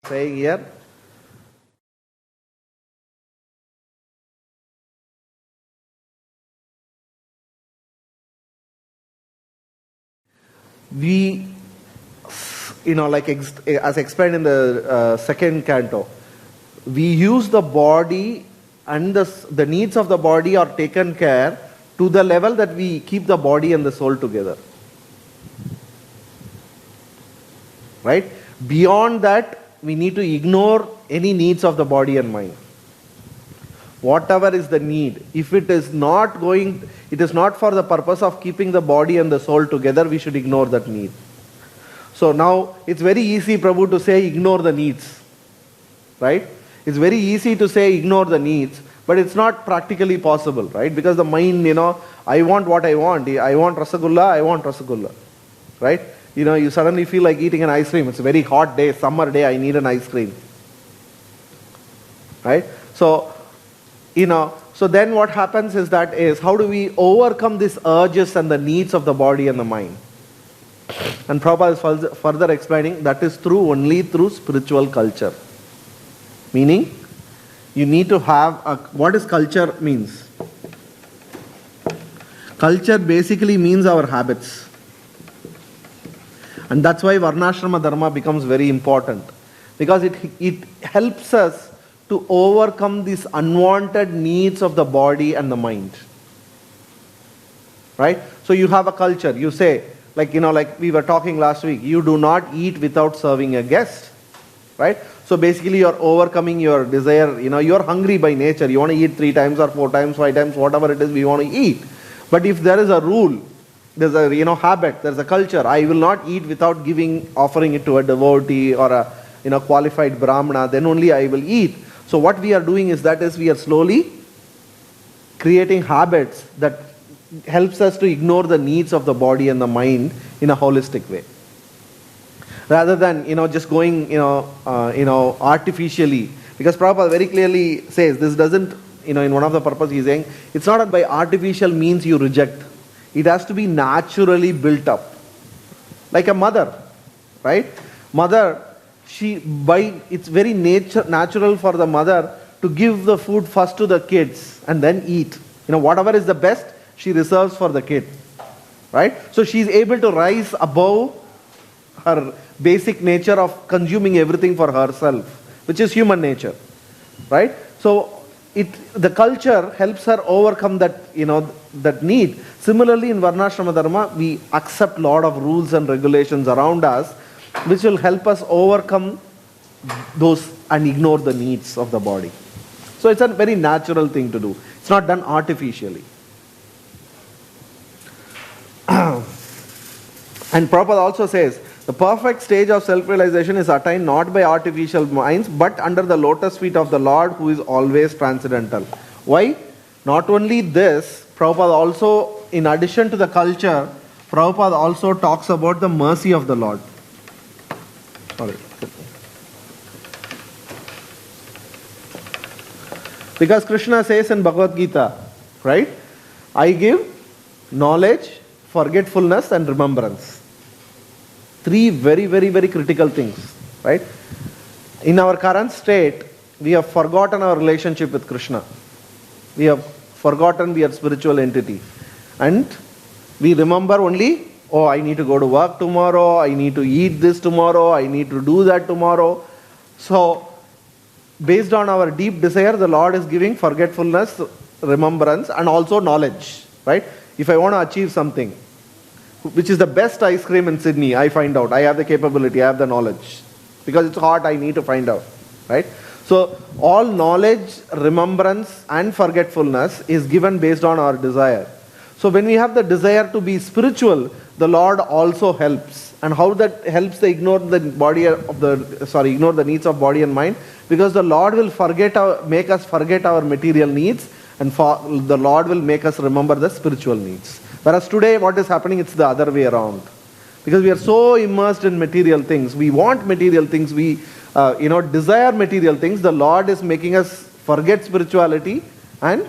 saying here. We, as explained in the second canto, we use the body and the needs of the body are taken care to the level that we keep the body and the soul together. Right? Beyond that, we need to ignore any needs of the body and mind. Whatever is the need, if it is not for the purpose of keeping the body and the soul together, we should ignore that need. So now, it's very easy, Prabhu, to say ignore the needs. Right? It's very easy to say ignore the needs, but it's not practically possible, right? Because the mind, I want what I want. I want Rasagulla, right? You suddenly feel like eating an ice cream. It's a very hot day, summer day, I need an ice cream. Right? So then what happens is how do we overcome these urges and the needs of the body and the mind? And Prabhupada is further explaining that is only through spiritual culture. Meaning, you need to have what is culture means? Culture basically means our habits. And that's why Varnashrama Dharma becomes very important. Because it helps us to overcome these unwanted needs of the body and the mind. Right? So you have a culture. You say, like we were talking last week, you do not eat without serving a guest. Right? So basically you're overcoming your desire, you're hungry by nature. You want to eat 3 times or 4 times, 5 times, whatever it is we want to eat. But if there is a rule, there's a habit, there's a culture, I will not eat without offering it to a devotee or a qualified brahmana, then only I will eat. So what we are doing is we are slowly creating habits that helps us to ignore the needs of the body and the mind in a holistic way. Rather than, just going, artificially. Because Prabhupada very clearly says, this doesn't, in one of the purposes he's saying, it's not by artificial means you reject. It has to be naturally built up. Like a mother, right? Mother, it's very natural for the mother to give the food first to the kids and then eat. Whatever is the best, she reserves for the kid. Right? So she's able to rise above her basic nature of consuming everything for herself, which is human nature, right? So the culture helps her overcome that that need. Similarly, in Varnashrama Dharma, we accept a lot of rules and regulations around us, which will help us overcome those and ignore the needs of the body. So it's a very natural thing to do. It's not done artificially. And Prabhupada also says, the perfect stage of self-realization is attained not by artificial minds, but under the lotus feet of the Lord, who is always transcendental. Why? Not only this, Prabhupada also, in addition to the culture, Prabhupada also talks about the mercy of the Lord. Sorry. Because Krishna says in Bhagavad Gita, right? I give knowledge, forgetfulness and remembrance. 3 very, very, very critical things, right? In our current state, we have forgotten our relationship with Krishna. We have forgotten we are spiritual entity. And we remember only, I need to go to work tomorrow, I need to eat this tomorrow, I need to do that tomorrow. So, based on our deep desire, the Lord is giving forgetfulness, remembrance and also knowledge, right? If I want to achieve something, which is the best ice cream in Sydney, I find out. I have the capability, I have the knowledge. Because it's hot, I need to find out. Right? So, all knowledge, remembrance and forgetfulness is given based on our desire. So, when we have the desire to be spiritual, the Lord also helps. And how that helps to ignore the needs of body and mind? Because the Lord will make us forget our material needs, and the Lord will make us remember the spiritual needs. Whereas today, what is happening, it's the other way around. Because we are so immersed in material things. We want material things. We, desire material things. The Lord is making us forget spirituality. And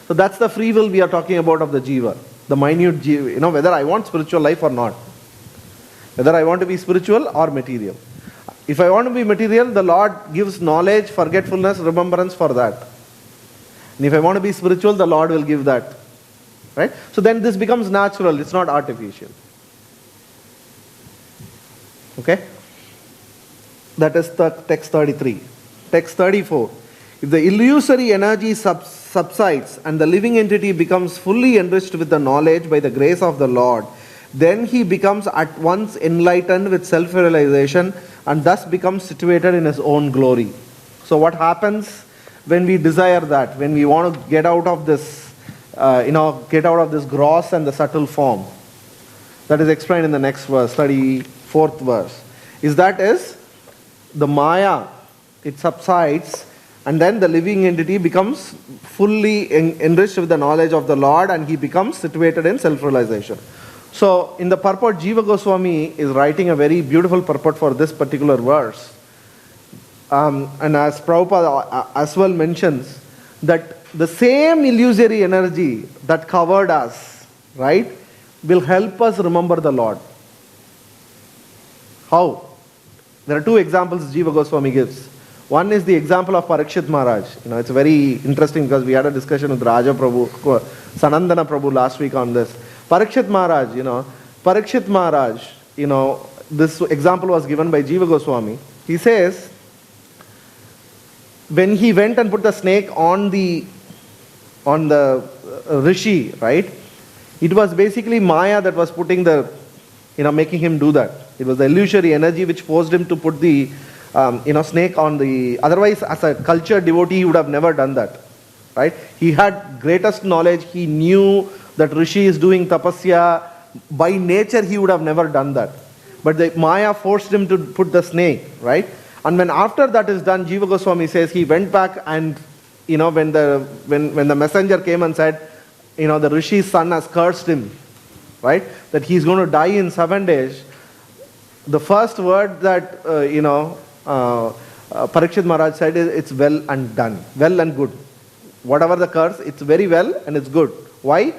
so that's the free will we are talking about of the jiva. The minute jiva, whether I want spiritual life or not. Whether I want to be spiritual or material. If I want to be material, the Lord gives knowledge, forgetfulness, remembrance for that. And if I want to be spiritual, the Lord will give that. Right? So then this becomes natural, it's not artificial. Okay? That is the text 33. Text 34. If the illusory energy subsides and the living entity becomes fully enriched with the knowledge by the grace of the Lord, then he becomes at once enlightened with self-realization and thus becomes situated in his own glory. So what happens when we desire that, when we want to get out of this, get out of this gross and the subtle form? That is explained in the next verse, 34th verse. Is the Maya, it subsides, and then the living entity becomes fully enriched with the knowledge of the Lord and he becomes situated in self-realization. So, in the purport, Jiva Goswami is writing a very beautiful purport for this particular verse. And as Prabhupada as well mentions, that the same illusory energy that covered us, right, will help us remember the Lord. How? There are two examples Jiva Goswami gives. One is the example of Parikshit Maharaj. It's very interesting because we had a discussion with Raja Prabhu, Sanandana Prabhu last week on this. Parikshit Maharaj, this example was given by Jiva Goswami. He says, when he went and put the snake on the rishi, right? It was basically Maya that was putting making him do that. It was the illusory energy which forced him to put the snake on the... Otherwise, as a cultured devotee, he would have never done that. Right? He had greatest knowledge. He knew that Rishi is doing tapasya. By nature, he would have never done that. But the Maya forced him to put the snake. Right? And when after that is done, Jiva Goswami says he went back and, when the messenger came and said, the Rishi's son has cursed him. Right? That he's going to die in 7 days. The first word that, Parikshit Maharaj said is, it's well and done, well and good. Whatever the curse, it's very well and it's good. Why?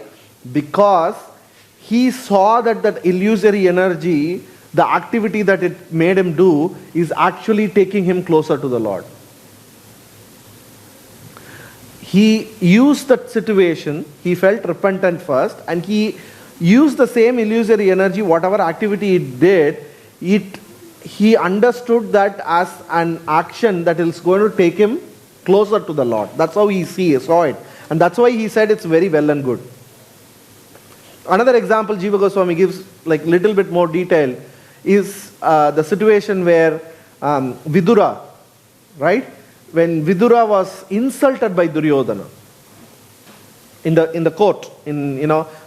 Because he saw that illusory energy, the activity that it made him do, is actually taking him closer to the Lord. He used that situation, he felt repentant first, and he used the same illusory energy, whatever activity it did, he understood that as an action that is going to take him closer to the Lord. That's how he saw it. And that's why he said it's very well and good. Another example Jiva Goswami gives, like little bit more detail, is the situation where Vidura, right? When Vidura was insulted by Duryodhana in the court,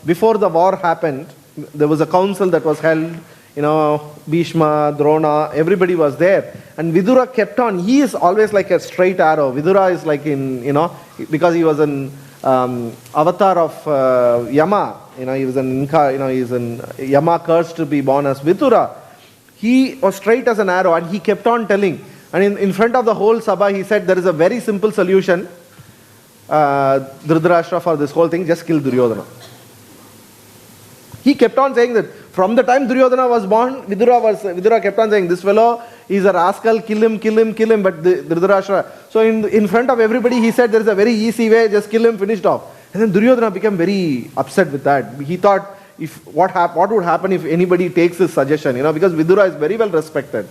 before the war happened, there was a council that was held. Bhishma, Drona, everybody was there. And Vidura kept on. He is always like a straight arrow. Vidura is like because he was an avatar of Yama. He was an Inca, he's an Yama cursed to be born as Vidura. He was straight as an arrow and he kept on telling. And in front of the whole Sabha, he said, there is a very simple solution, Dhritarashtra, for this whole thing, just kill Duryodhana. He kept on saying that. From the time Duryodhana was born, Vidura kept on saying, this fellow is a rascal, kill him, but Dhritarashtra. So in front of everybody, he said, there is a very easy way, just kill him, finished off. And then Duryodhana became very upset with that. He thought, what would happen if anybody takes his suggestion, because Vidura is very well respected.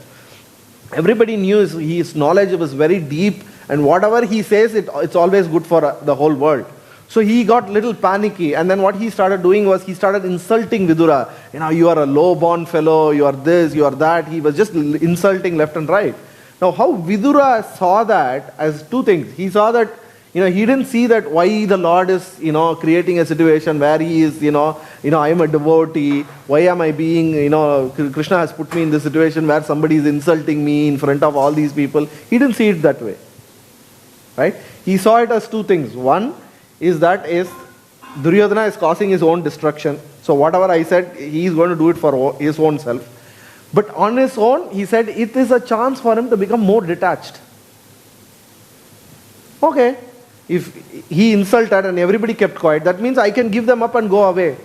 Everybody knew his knowledge was very deep, and whatever he says, it's always good for the whole world. So he got little panicky, and then what he started doing was he started insulting Vidura. You are a low-born fellow, you are this, you are that. He was just insulting left and right. Now, how Vidura saw that as two things. He saw that, he didn't see that why the Lord is, creating a situation where he is, I am a devotee. Why am I being, Krishna has put me in this situation where somebody is insulting me in front of all these people. He didn't see it that way. Right? He saw it as two things. One is Duryodhana is causing his own destruction. So whatever I said, he is going to do it for his own self. But on his own, he said, it is a chance for him to become more detached. Okay. If he insulted and everybody kept quiet, that means I can give them up and go away.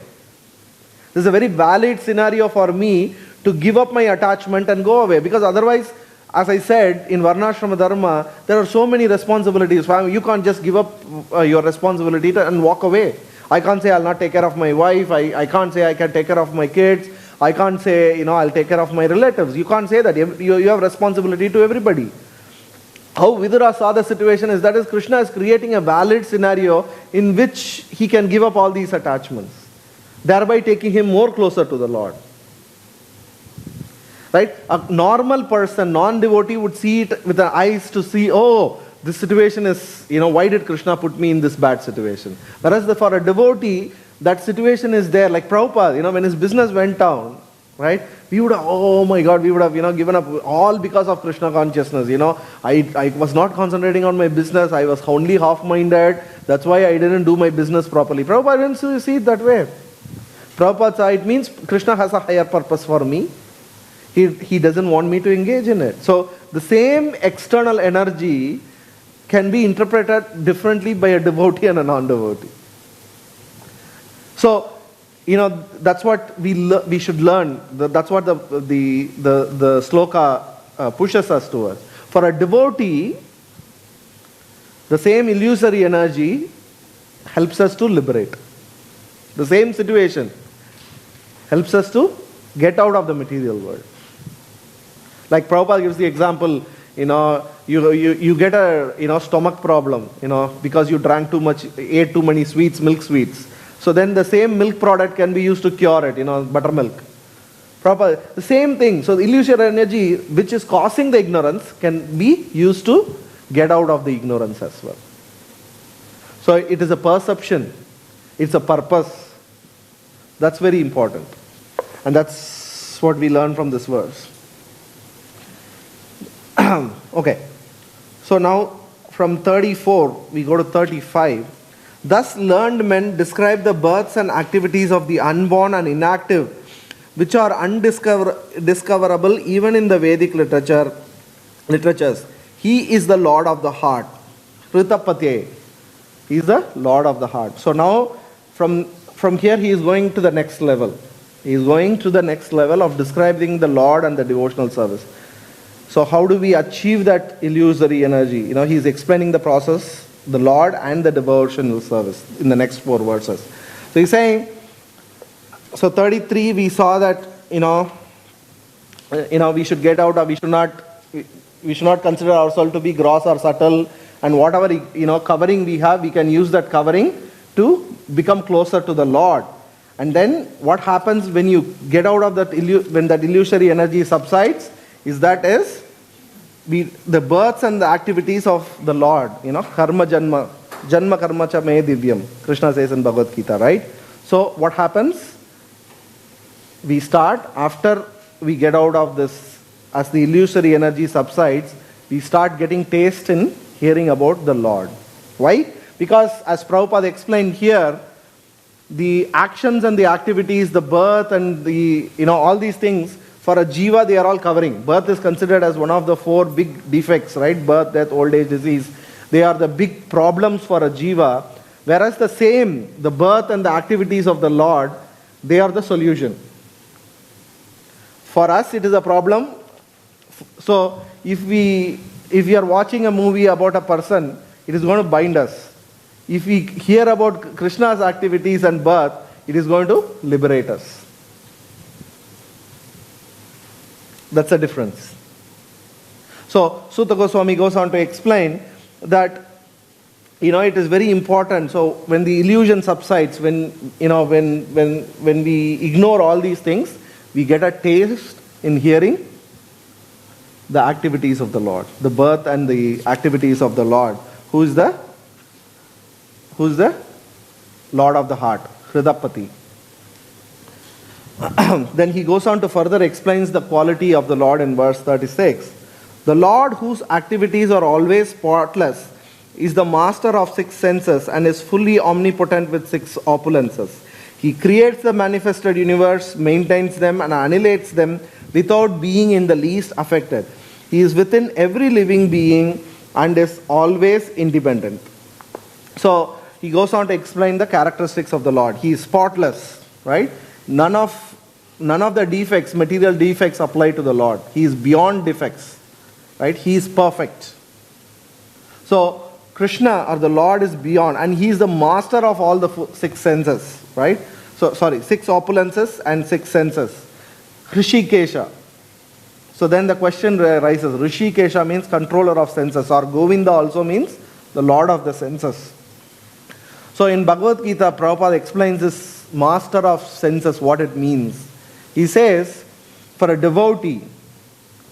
This is a very valid scenario for me to give up my attachment and go away. Because otherwise, as I said, in Varnashrama Dharma, there are so many responsibilities. You can't just give up your responsibility and walk away. I can't say I'll not take care of my wife. I can't say I can take care of my kids. I can't say, I'll take care of my relatives. You can't say that. You have responsibility to everybody. How Vidura saw the situation is that Krishna is creating a valid scenario in which he can give up all these attachments, thereby taking him more closer to the Lord. Right? A normal person, non-devotee would see it with the eyes to see, oh, this situation is, why did Krishna put me in this bad situation? Whereas for a devotee, that situation is there. Like Prabhupada, when his business went down, right? We would have, oh my God, we would have, given up all because of Krishna consciousness. I was not concentrating on my business. I was only half-minded. That's why I didn't do my business properly. Prabhupada didn't see it that way. Prabhupada said, it means Krishna has a higher purpose for me. He doesn't want me to engage in it. So the same external energy can be interpreted differently by a devotee and a non-devotee. So, that's what we should learn. That's what the sloka pushes us towards. For a devotee, the same illusory energy helps us to liberate. The same situation helps us to get out of the material world. Like Prabhupada gives the example, you get a stomach problem, because you drank too much, ate too many sweets, milk sweets. So then the same milk product can be used to cure it, buttermilk. Prabhupada, the same thing. So the illusory energy which is causing the ignorance can be used to get out of the ignorance as well. So it is a perception. It's a purpose. That's very important. And that's what we learn from this verse. Okay. So now from 34 we go to 35. Thus learned men describe the births and activities of the unborn and inactive, which are undiscoverable even in the Vedic literatures. He is the Lord of the heart. Ritapatye. He is the Lord of the heart. So now from here he is going to the next level. He is going to the next level of describing the Lord and the devotional service. So how do we achieve that illusory energy? He is explaining the process, the Lord and the devotional service in the next 4 verses. So he's saying, so 33 we saw that, we should get out of, we should not consider ourselves to be gross or subtle, and whatever, covering we have, we can use that covering to become closer to the Lord. And then what happens when you get out of that, when that illusory energy subsides, is the births and the activities of the Lord, karma janma karma cha me divyam, Krishna says in Bhagavad Gita, right? So what happens? We start, after we get out of this, as the illusory energy subsides, we start getting taste in hearing about the Lord. Why? Because as Prabhupada explained here, the actions and the activities, the birth and the, all these things, for a jiva, they are all covering. Birth is considered as one of the 4 big defects, right? Birth, death, old age, disease. They are the big problems for a jiva. Whereas the birth and the activities of the Lord, they are the solution. For us, it is a problem. So, if we are watching a movie about a person, it is going to bind us. If we hear about Krishna's activities and birth, it is going to liberate us. That's the difference. So Sutta Goswami goes on to explain that it is very important. So when the illusion subsides, when we ignore all these things, we get a taste in hearing the activities of the Lord, the birth and the activities of the Lord. Who is the Lord of the heart? Hridapati. Then he goes on to further explains the quality of the Lord in verse 36. The Lord, whose activities are always spotless, is the master of 6 senses and is fully omnipotent with 6 opulences. He creates the manifested universe, maintains them and annihilates them without being in the least affected. He is within every living being and is always independent. So he goes on to explain the characteristics of the Lord. He is spotless, right? None of the defects, material defects apply to the Lord. He is beyond defects. right? He is perfect. So Krishna or the Lord is beyond, and he is the master of all the six senses, right? So, sorry, six opulences and six senses. Rishikesha. So then the question rises, Rishikesha means controller of senses, or Govinda also means the Lord of the senses. So in Bhagavad Gita, Prabhupada explains this master of senses, what it means. He says, for a devotee,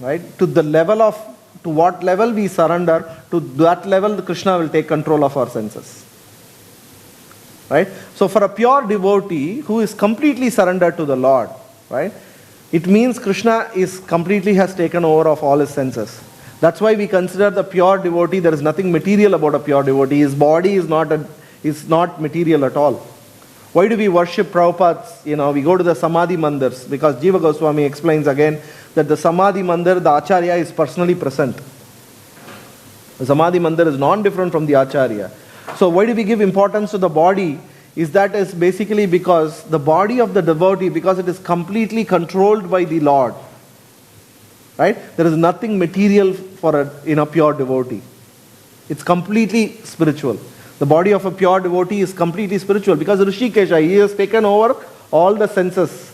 right, to what level we surrender, to that level Krishna will take control of our senses. Right? So for a pure devotee who is completely surrendered to the Lord, right, it means Krishna has taken over of all his senses. That's why we consider the pure devotee, there is nothing material about a pure devotee. His body is not material at all. Why do we worship Prabhupada's? We go to the Samadhi Mandirs, because Jiva Goswami explains again that the Samadhi Mandir, the Acharya is personally present. The Samadhi Mandir is non-different from the Acharya. So why do we give importance to the body? Is basically because the body of the devotee, because it is completely controlled by the Lord. Right? There is nothing material for a pure devotee. It's completely spiritual. The body of a pure devotee is completely spiritual because Rishikesha, he has taken over all the senses.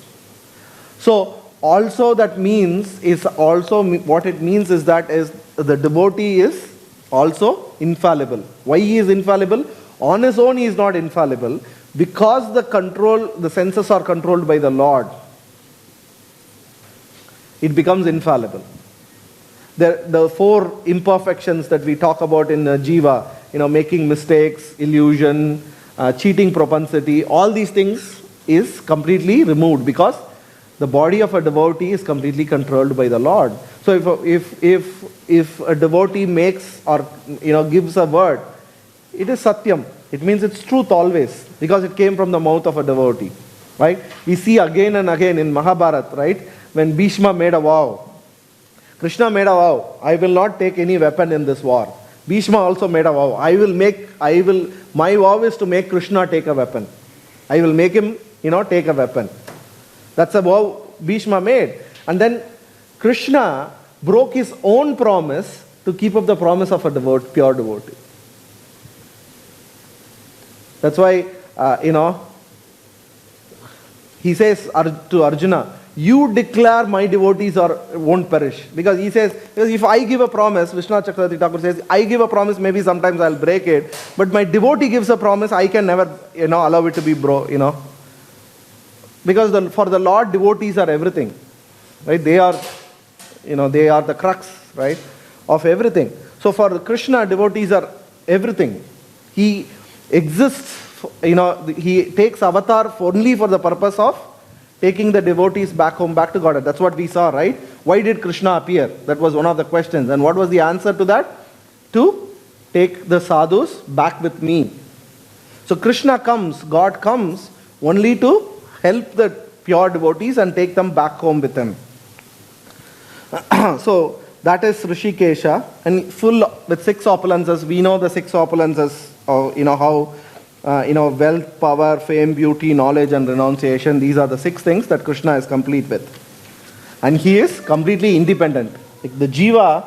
So also that means what it means is that the devotee is also infallible. Why he is infallible? On his own he is not infallible, because the senses are controlled by the Lord. It becomes infallible. The four imperfections that we talk about in Jiva, making mistakes, illusion, cheating propensity, all these things is completely removed because the body of a devotee is completely controlled by the Lord. So if a devotee makes or gives a word, it is satyam. It means it's truth always, because it came from the mouth of a devotee. Right? We see again and again in Mahabharata, right? When Bhishma made a vow, Krishna made a vow, I will not take any weapon in this war. Bhishma also made a vow, my vow is to make Krishna take a weapon. I will make him, take a weapon. That's a vow Bhishma made. And then Krishna broke his own promise to keep up the promise of a pure devotee. That's why, he says to Arjuna, you declare my devotees won't perish. Because he says, if I give a promise, Vishwanath Chakravarti Thakur says, I give a promise, maybe sometimes I'll break it, but my devotee gives a promise, I can never, allow it to be Because for the Lord, devotees are everything. Right? They are the crux, right, of everything. So for Krishna, devotees are everything. He exists, he takes avatar only for the purpose of taking the devotees back home, back to Godhead. That's what we saw, right? Why did Krishna appear? That was one of the questions. And what was the answer to that? To take the sadhus back with me. So Krishna comes, God comes only to help the pure devotees and take them back home with him. So that is Rishikesha, and full with six opulences. We know the six opulences, how wealth, power, fame, beauty, knowledge and renunciation. These are the six things that Krishna is complete with. And he is completely independent. Like the jiva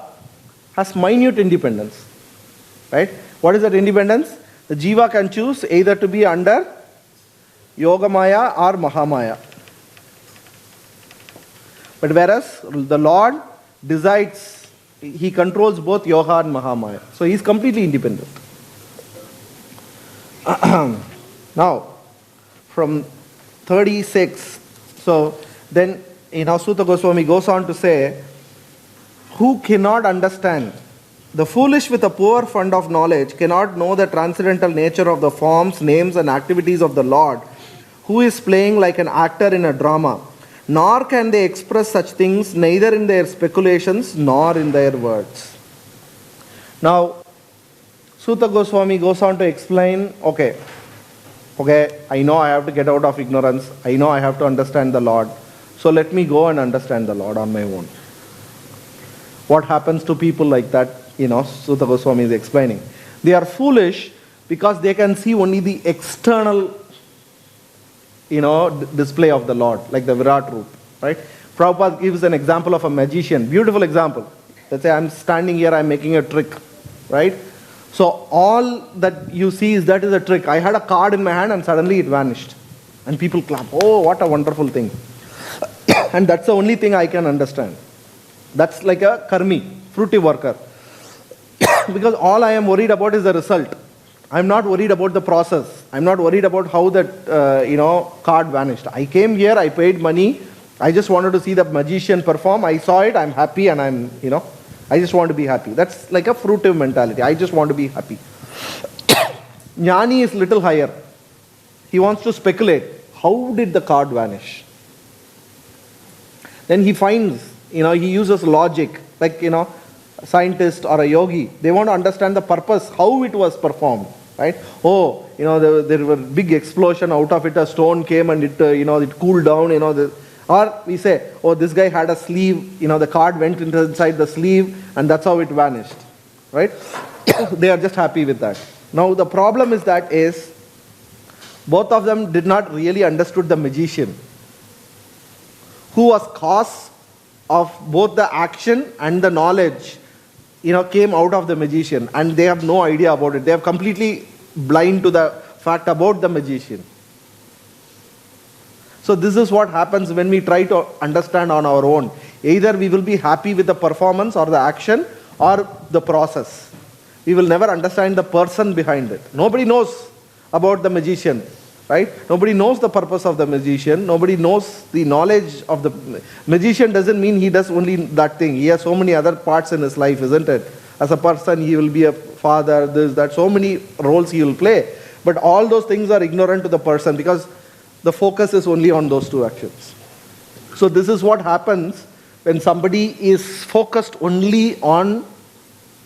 has minute independence. Right? What is that independence? The jiva can choose either to be under Yogamaya or Mahamaya. But whereas the Lord decides, he controls both Yoga and Mahamaya. So he is completely independent. Now, from 36, so then Sutta Goswami goes on to say, who cannot understand? The foolish with a poor fund of knowledge cannot know the transcendental nature of the forms, names and activities of the Lord, who is playing like an actor in a drama. Nor can they express such things neither in their speculations nor in their words. Now, Sutta Goswami goes on to explain, okay, I know I have to get out of ignorance. I know I have to understand the Lord. So let me go and understand the Lord on my own. What happens to people like that, Sutta Goswami is explaining. They are foolish because they can see only the external, display of the Lord, like the Virat Roop, right? Prabhupada gives an example of a magician, beautiful example. Let's say I'm standing here, I'm making a trick, right? So all that you see that is a trick. I had a card in my hand and suddenly it vanished. And people clap. Oh, what a wonderful thing. And that's the only thing I can understand. That's like a karmi, fruity worker. Because all I am worried about is the result. I'm not worried about the process. I'm not worried about how that card vanished. I came here, I paid money. I just wanted to see the magician perform. I saw it, I'm happy, and I just want to be happy. That's like a fruitive mentality. I just want to be happy. Jnani is little higher. He wants to speculate. How did the card vanish? Then he finds, he uses logic. Like, a scientist or a yogi. They want to understand the purpose, how it was performed. Right? Oh, there was a big explosion. Out of it, a stone came and it cooled down. Or we say, oh, this guy had a sleeve, the card went inside the sleeve and that's how it vanished. Right? They are just happy with that. Now the problem is both of them did not really understood the magician, who was cause of both the action and the knowledge, came out of the magician, and they have no idea about it. They are completely blind to the fact about the magician. So this is what happens when we try to understand on our own. Either we will be happy with the performance or the action or the process. We will never understand the person behind it. Nobody knows about the magician, right? Nobody knows the purpose of the magician. Nobody knows the knowledge of the magician. Doesn't mean he does only that thing. He has so many other parts in his life, isn't it? As a person, he will be a father, this, that, so many roles he will play. But all those things are ignorant to the person because the focus is only on those two actions. So this is what happens when somebody is focused only on,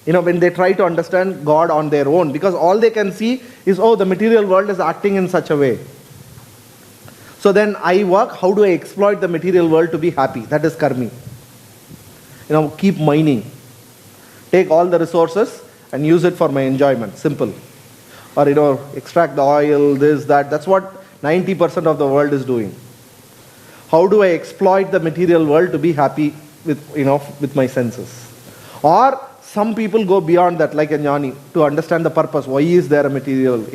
when they try to understand God on their own. Because all they can see is, oh, the material world is acting in such a way. So then I work, how do I exploit the material world to be happy? That is karmi. Keep mining. Take all the resources and use it for my enjoyment. Simple. Or, extract the oil, this, that. That's what 90% of the world is doing. How do I exploit the material world to be happy with my senses? Or some people go beyond that, like a jnani, to understand the purpose. Why is there a material,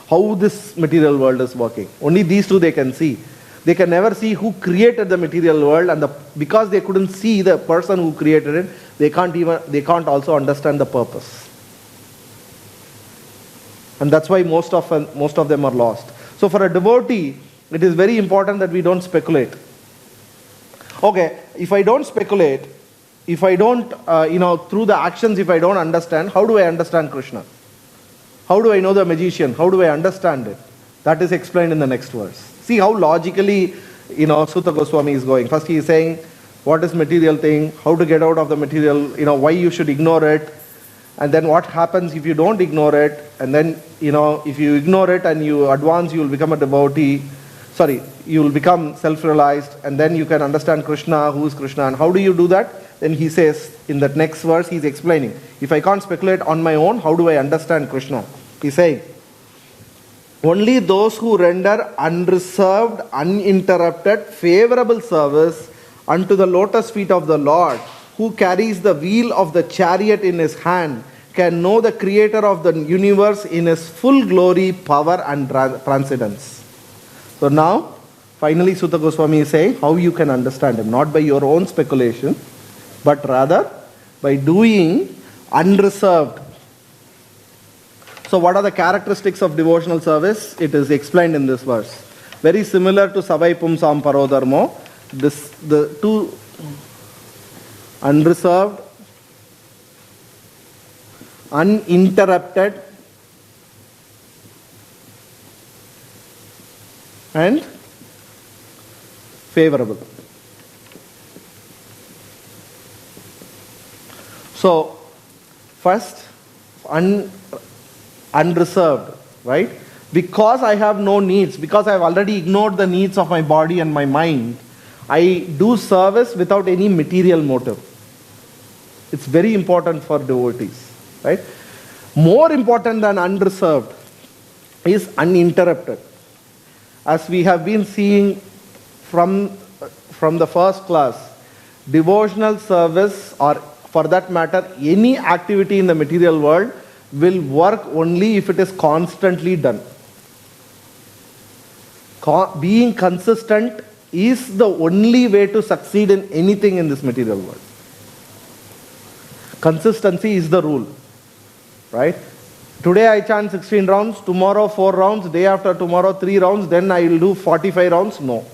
how this material world is working? Only these two they can see. They can never see who created the material world, and because they couldn't see the person who created it, they can't also understand the purpose. And that's why most of them are lost. So for a devotee, it is very important that we don't speculate. Okay, if I don't speculate, if I don't, through the actions, if I don't understand, how do I understand Krishna? How do I know the magician? How do I understand it? That is explained in the next verse. See how logically, Sutta Goswami is going. First he is saying, what is material thing? How to get out of the material, why you should ignore it. And then what happens if you don't ignore it? And then, if you ignore it and you advance, you will become a devotee. You will become self-realized. And then you can understand Krishna, who is Krishna. And how do you do that? Then he says, in that next verse, he's explaining. If I can't speculate on my own, how do I understand Krishna? He's saying, only those who render unreserved, uninterrupted, favorable service unto the lotus feet of the Lord, who carries the wheel of the chariot in his hand, can know the creator of the universe in his full glory, power and transcendence. So now, finally Sutta Goswami is saying how you can understand him, not by your own speculation, but rather by doing unreserved. So what are the characteristics of devotional service? It is explained in this verse. Very similar to Savai Pumsam Parodharmo. The two unreserved, uninterrupted, and favorable. So, first, unreserved, right? Because I have no needs, because I have already ignored the needs of my body and my mind, I do service without any material motive. It's very important for devotees, right? More important than unreserved is uninterrupted. As we have been seeing from the first class, devotional service, or for that matter, any activity in the material world will work only if it is constantly done. Being consistent is the only way to succeed in anything in this material world. Consistency is the rule, right? Today I chant 16 rounds, tomorrow 4 rounds, day after tomorrow 3 rounds, then I will do 45 rounds. No.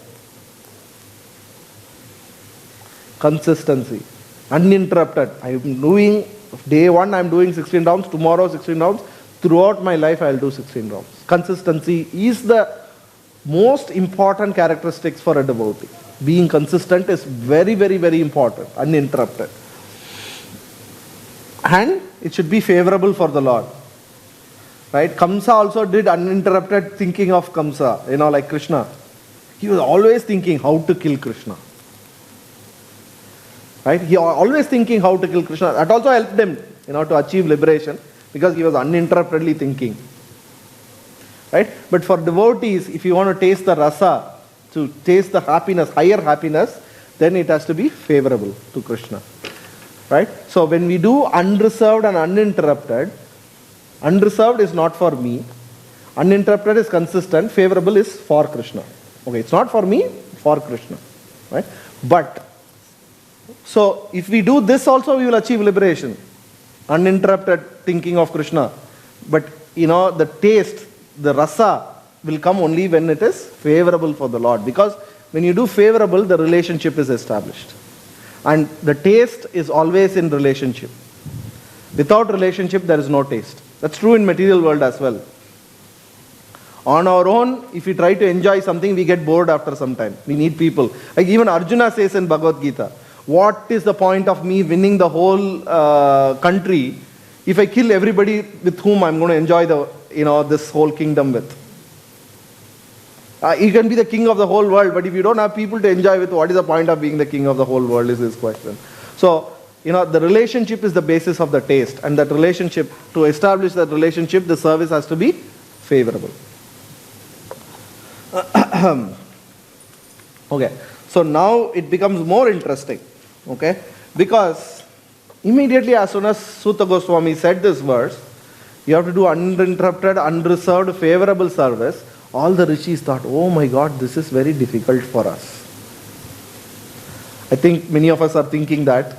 Consistency. Uninterrupted. I am doing, day 1 I am doing 16 rounds, tomorrow 16 rounds, throughout my life I will do 16 rounds. Consistency is the most important characteristics for a devotee. Being consistent is very, very, very important, uninterrupted. And it should be favorable for the Lord. Right? Kamsa also did uninterrupted thinking of Kamsa, like Krishna. He was always thinking how to kill Krishna. Right? He was always thinking how to kill Krishna. That also helped him, to achieve liberation, because he was uninterruptedly thinking. Right? But for devotees, if you want to taste the rasa, to taste the happiness, higher happiness, then it has to be favorable to Krishna. Right? So when we do unreserved and uninterrupted, unreserved is not for me, uninterrupted is consistent, favorable is for Krishna. Okay, it's not for me, for Krishna. Right? But, so if we do this also, we will achieve liberation. Uninterrupted thinking of Krishna. But, the taste, the rasa will come only when it is favorable for the Lord. Because when you do favorable, the relationship is established. And the taste is always in relationship. Without relationship, there is no taste. That's true in material world as well. On our own, if we try to enjoy something, we get bored after some time. We need people. Like even Arjuna says in Bhagavad Gita, what is the point of me winning the whole country if I kill everybody with whom I'm going to enjoy this whole kingdom with? You can be the king of the whole world, but if you don't have people to enjoy with, what is the point of being the king of the whole world is his question. So, the relationship is the basis of the taste. And that relationship, to establish that relationship, the service has to be favorable. Okay. So now it becomes more interesting. Okay. Because immediately as soon as Sutta Goswami said this verse, you have to do uninterrupted, unreserved, favorable service. All the rishis thought, oh my God, this is very difficult for us. I think many of us are thinking that,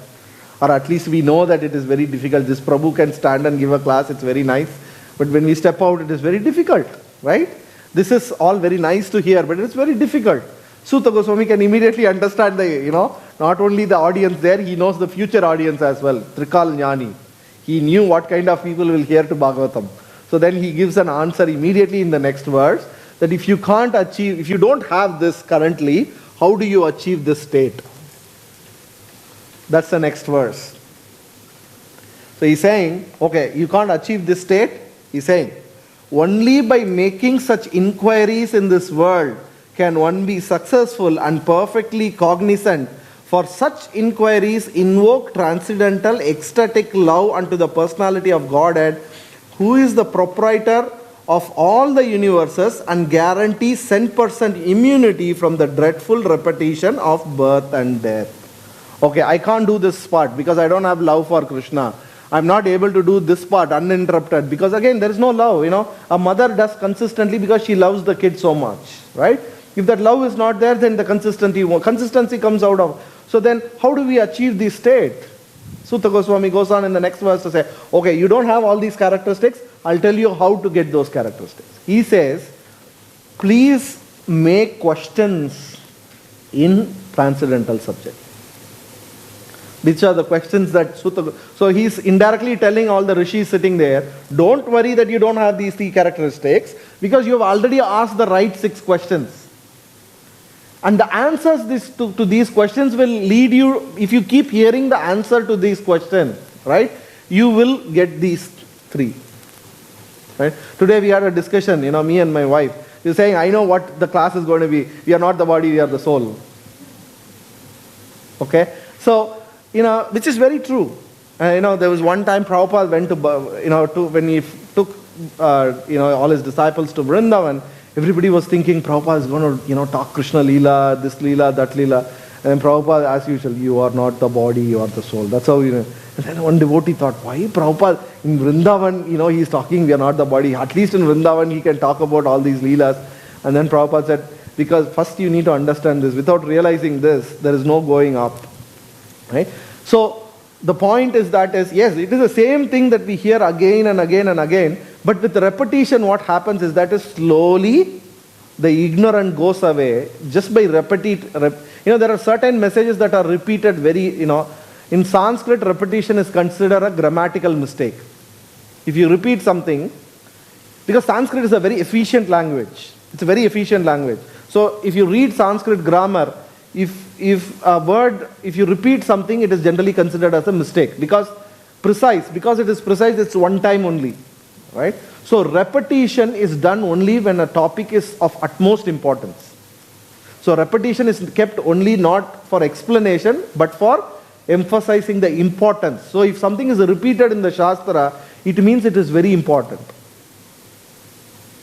or at least we know that it is very difficult. This Prabhu can stand and give a class, it's very nice. But when we step out, it is very difficult, right? This is all very nice to hear, but it's very difficult. Sutta Goswami can immediately understand not only the audience there, he knows the future audience as well. Trikal Jnani. He knew what kind of people will hear to Bhagavatam. So then he gives an answer immediately in the next verse, that if you don't have this currently, how do you achieve this state? That's the next verse. So he's saying, okay, you can't achieve this state. He's saying, only by making such inquiries in this world can one be successful and perfectly cognizant. For such inquiries invoke transcendental ecstatic love unto the personality of Godhead, who is the proprietor of all the universes and guarantees 100% immunity from the dreadful repetition of birth and death. Okay, I can't do this part because I don't have love for Krishna. I'm not able to do this part uninterrupted because again there is no love. A mother does consistently because she loves the kid so much, right? If that love is not there, then the consistency comes out of. So then how do we achieve this state? Sutta Goswami goes on in the next verse to say, okay, you don't have all these characteristics, I'll tell you how to get those characteristics. He says, please make questions in transcendental subject. These are the questions that so he's indirectly telling all the rishis sitting there, don't worry that you don't have these 3 characteristics because you have already asked the right 6 questions. And the answers to these questions will lead you, if you keep hearing the answer to these questions, right, you will get these 3. Right? Today we had a discussion, me and my wife. We're saying, I know what the class is going to be. We are not the body, we are the soul. Okay? So, which is very true. There was one time Prabhupada went to when he took, all his disciples to Vrindavan, everybody was thinking Prabhupada is going to, talk Krishna Leela, this Leela, that Leela. And then Prabhupada, as usual, you are not the body, you are the soul. That's how, And then one devotee thought, why Prabhupada, in Vrindavan, he's talking, we are not the body. At least in Vrindavan, he can talk about all these leelas. And then Prabhupada said, because first you need to understand this. Without realizing this, there is no going up. Right? So, the point is that yes, it is the same thing that we hear again and again and again. But with repetition, what happens is that slowly the ignorant goes away just by there are certain messages that are repeated very, in Sanskrit, repetition is considered a grammatical mistake. If you repeat something, because Sanskrit is a very efficient language. It's a very efficient language. So if you read Sanskrit grammar, if you repeat something, it is generally considered as a mistake. Because it is precise, it's one time only. Right? So repetition is done only when a topic is of utmost importance. So repetition is kept only not for explanation, but for emphasizing the importance. So if something is repeated in the Shastra, it means it is very important.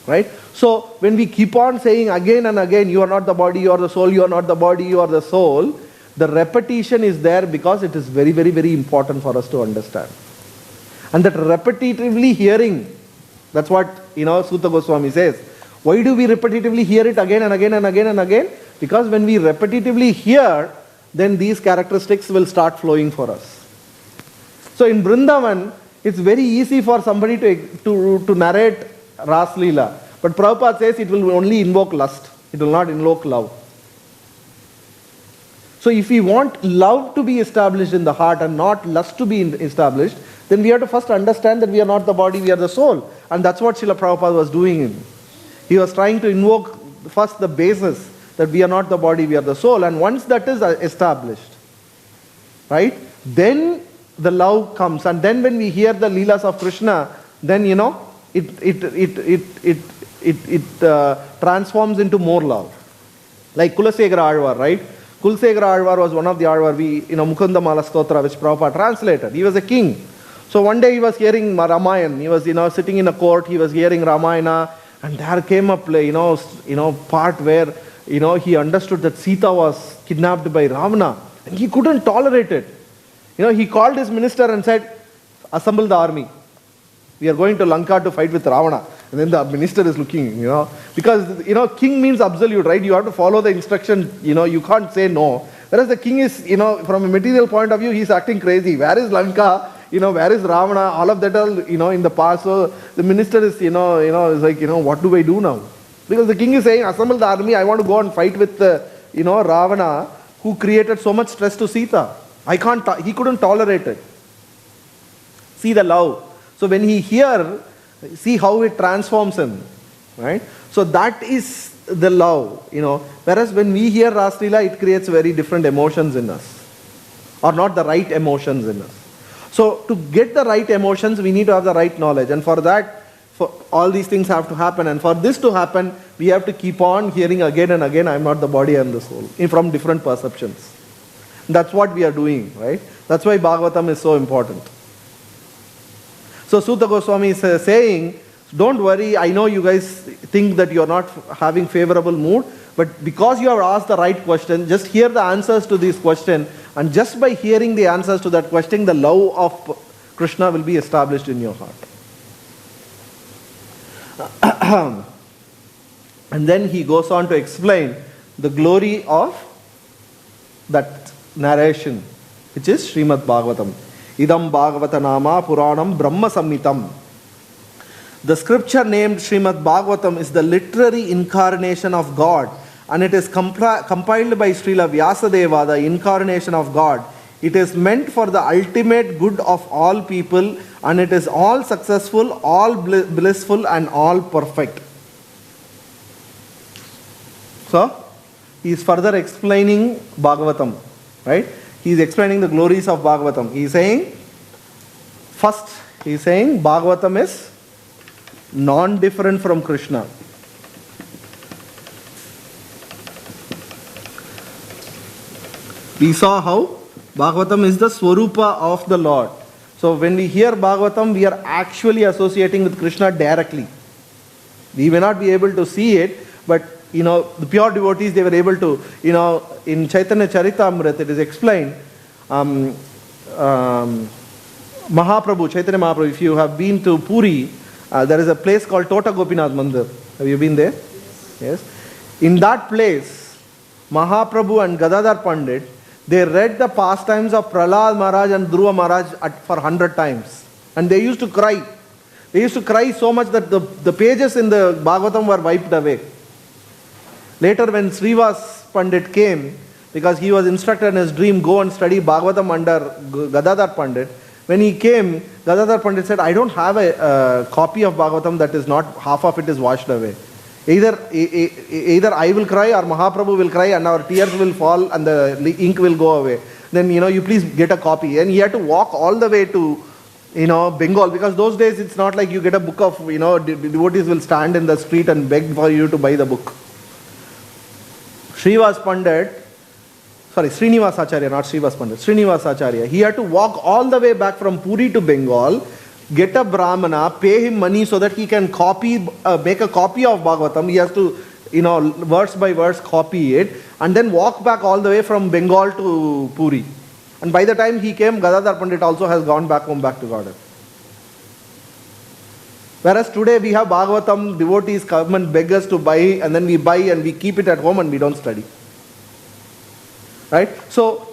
Right? So when we keep on saying again and again, you are not the body, you are the soul, you are not the body, you are the soul, the repetition is there because it is very, very, very important for us to understand. And that repetitively hearing, that's what, Sutta Goswami says. Why do we repetitively hear it again and again and again and again? Because when we repetitively hear, then these characteristics will start flowing for us. So in Vrindavan, it's very easy for somebody to narrate Ras Leela. But Prabhupada says it will only invoke lust. It will not invoke love. So if we want love to be established in the heart and not lust to be established, then we have to first understand that we are not the body, we are the soul. And that's what Srila Prabhupada was doing. He was trying to invoke first the basis that we are not the body, we are the soul. And once that is established, right, then the love comes. And then when we hear the Leelas of Krishna, then it transforms into more love. Like Kulasekara Alvar, right? Kulasekara Alvar was one of the Alvar, Mukunda Mala Stotra, which Prabhupada translated. He was a king. So one day he was hearing Ramayana. He was, sitting in a court, he was hearing Ramayana, and there came up, part where, he understood that Sita was kidnapped by Ravana, and he couldn't tolerate it. He called his minister and said, assemble the army. We are going to Lanka to fight with Ravana. And then the minister is looking, because, king means absolute, right? You have to follow the instruction, you can't say no. Whereas the king is, from a material point of view, he's acting crazy. Where is Lanka? Where is Ravana? All of that are, in the past. So the minister is, is like, what do I do now? Because the king is saying, assemble the army, I want to go and fight with, Ravana, who created so much stress to Sita. He couldn't tolerate it. See the love. So when he hears, see how it transforms him, right? So that is the love, Whereas when we hear Ras Leela, it creates very different emotions in us, or not the right emotions in us. So to get the right emotions, we need to have the right knowledge, and for that, all these things have to happen. And for this to happen, we have to keep on hearing again and again, I am not the body, I am the soul, from different perceptions. That's what we are doing, right? That's why Bhagavatam is so important. So Sutta Goswami is saying, don't worry, I know you guys think that you are not having favorable mood, but because you have asked the right question, just hear the answers to this question, and just by hearing the answers to that question, the love of Krishna will be established in your heart. And then he goes on to explain the glory of that narration, which is Srimad Bhagvatam. Idam Bhagavata Nama Puranam Brahma Samhitam. The scripture named Srimad Bhagvatam is the literary incarnation of God, and it is compiled by Srila Vyasadeva, the incarnation of God. It is meant for the ultimate good of all people, and it is all successful, all blissful, and all perfect. So, he is further explaining Bhagavatam, right? He is explaining the glories of Bhagavatam. He is saying, first, he is saying Bhagavatam is non-different from Krishna. We saw how Bhagavatam is the Swarupa of the Lord. So when we hear Bhagavatam, we are actually associating with Krishna directly. We may not be able to see it, but the pure devotees, they were able to, in Chaitanya Charitamrita, it is explained, Mahaprabhu, Chaitanya Mahaprabhu, if you have been to Puri, there is a place called Tota Gopinath Mandir. Have you been there? Yes. In that place, Mahaprabhu and Gadadhar Pandit, they read the pastimes of Prahlad Maharaj and Dhruva Maharaj for 100 times. And they used to cry. They used to cry so much that the pages in the Bhagavatam were wiped away. Later when Srivas Pandit came, because he was instructed in his dream, go and study Bhagavatam under Gadadhar Pandit. When he came, Gadadhar Pandit said, I don't have a copy of Bhagavatam that is not, half of it is washed away. Either I will cry or Mahaprabhu will cry and our tears will fall and the ink will go away. Then, you please get a copy. And he had to walk all the way to, Bengal, because those days it's not like you get a book of, devotees will stand in the street and beg for you to buy the book. Srinivas Acharya, not Srivas Pandit, Srinivas Acharya. He had to walk all the way back from Puri to Bengal, get a Brahmana, pay him money so that he can make a copy of Bhagavatam. He has to, verse by verse copy it, and then walk back all the way from Bengal to Puri. And by the time he came, Gadadhar Pandit also has gone back home, back to Godhead. Whereas today we have Bhagavatam, devotees come and beg us to buy, and then we buy and we keep it at home and we don't study. Right? So,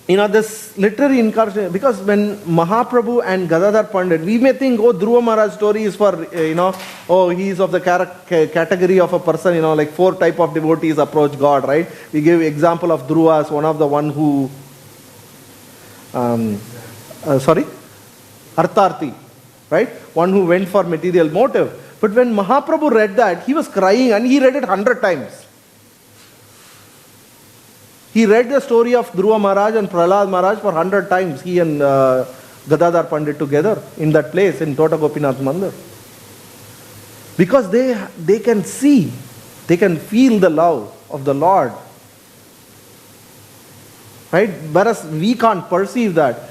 this literary incarnation, because when Mahaprabhu and Gadadhar Pandit, we may think, Dhruva Maharaj story is for, he is of the category of a person, like 4 type of devotees approach God, right? We give example of Dhruva as one of the one who, Artharthi, right? One who went for material motive. But when Mahaprabhu read that, he was crying and he read it 100 times. He read the story of Dhruva Maharaj and Prahlad Maharaj for 100 times, he and Gadadhar Pandit together in that place in Tota Gopinath Mandir. Because they can see, they can feel the love of the Lord. Right? Whereas we can't perceive that.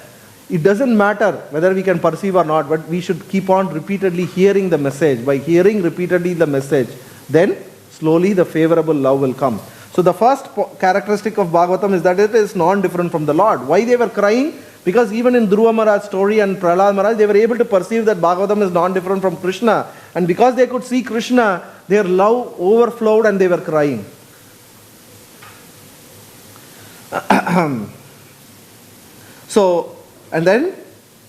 It doesn't matter whether we can perceive or not, but we should keep on repeatedly hearing the message. By hearing repeatedly the message, then slowly the favorable love will come. So the first characteristic of Bhagavatam is that it is non-different from the Lord. Why they were crying? Because even in Dhruva Maharaj's story and Prahlad Maharaj, they were able to perceive that Bhagavatam is non-different from Krishna. And because they could see Krishna, their love overflowed and they were crying. So, and then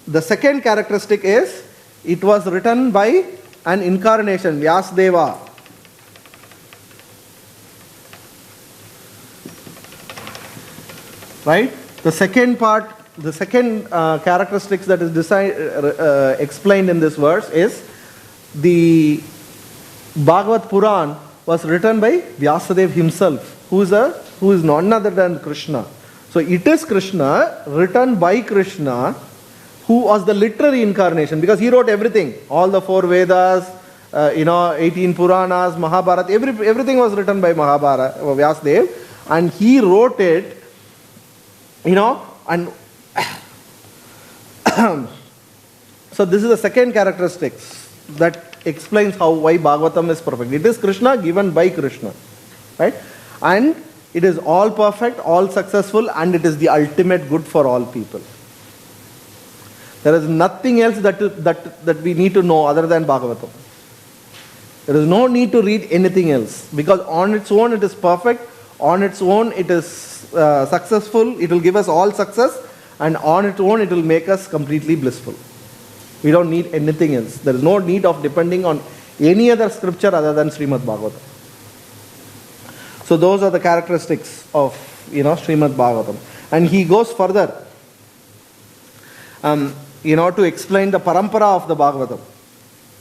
the second characteristic is, it was written by an incarnation, Vyasdeva. Right? The second characteristics that is explained in this verse is, the Bhagavad Puran was written by Vyasadeva himself, who is none other than Krishna. So it is Krishna, written by Krishna, who was the literary incarnation, because he wrote everything. All the 4 Vedas, 18 Puranas, Mahabharata, everything was written by Vyasadeva, and he wrote it, and so this is the second characteristic that explains why Bhagavatam is perfect. It is Krishna, given by Krishna, right? And it is all perfect, all successful, and it is the ultimate good for all people. There is nothing else that we need to know other than Bhagavatam. There is no need to read anything else, because on its own it is perfect, on its own it is successful, it will give us all success, and on its own it will make us completely blissful. We don't need anything else. There is no need of depending on any other scripture other than Srimad Bhagavatam. So those are the characteristics of Srimad Bhagavatam. And he goes further to explain the parampara of the Bhagavatam.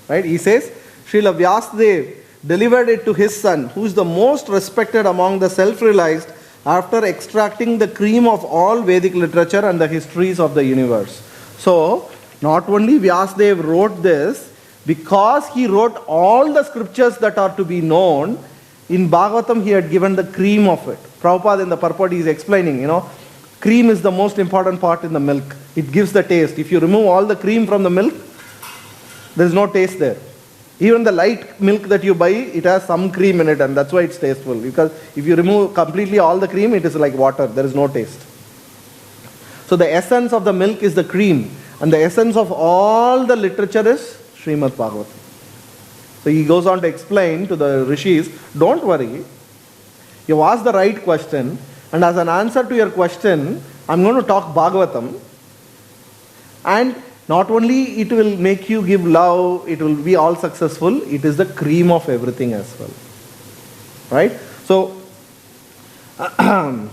Right? He says, Srila Vyasadeva delivered it to his son, who is the most respected among the self-realized, after extracting the cream of all Vedic literature and the histories of the universe. So, not only Vyasadeva wrote this, because he wrote all the scriptures that are to be known, in Bhagavatam he had given the cream of it. Prabhupada in the purport is explaining, cream is the most important part in the milk. It gives the taste. If you remove all the cream from the milk, there is no taste there. Even the light milk that you buy, it has some cream in it, and that's why it's tasteful. Because if you remove completely all the cream, it is like water. There is no taste. So the essence of the milk is the cream, and the essence of all the literature is Srimad Bhagavatam. So he goes on to explain to the rishis, don't worry, you asked the right question, and as an answer to your question, I'm going to talk Bhagavatam, and not only it will make you give love, it will be all successful, it is the cream of everything as well. Right? So, and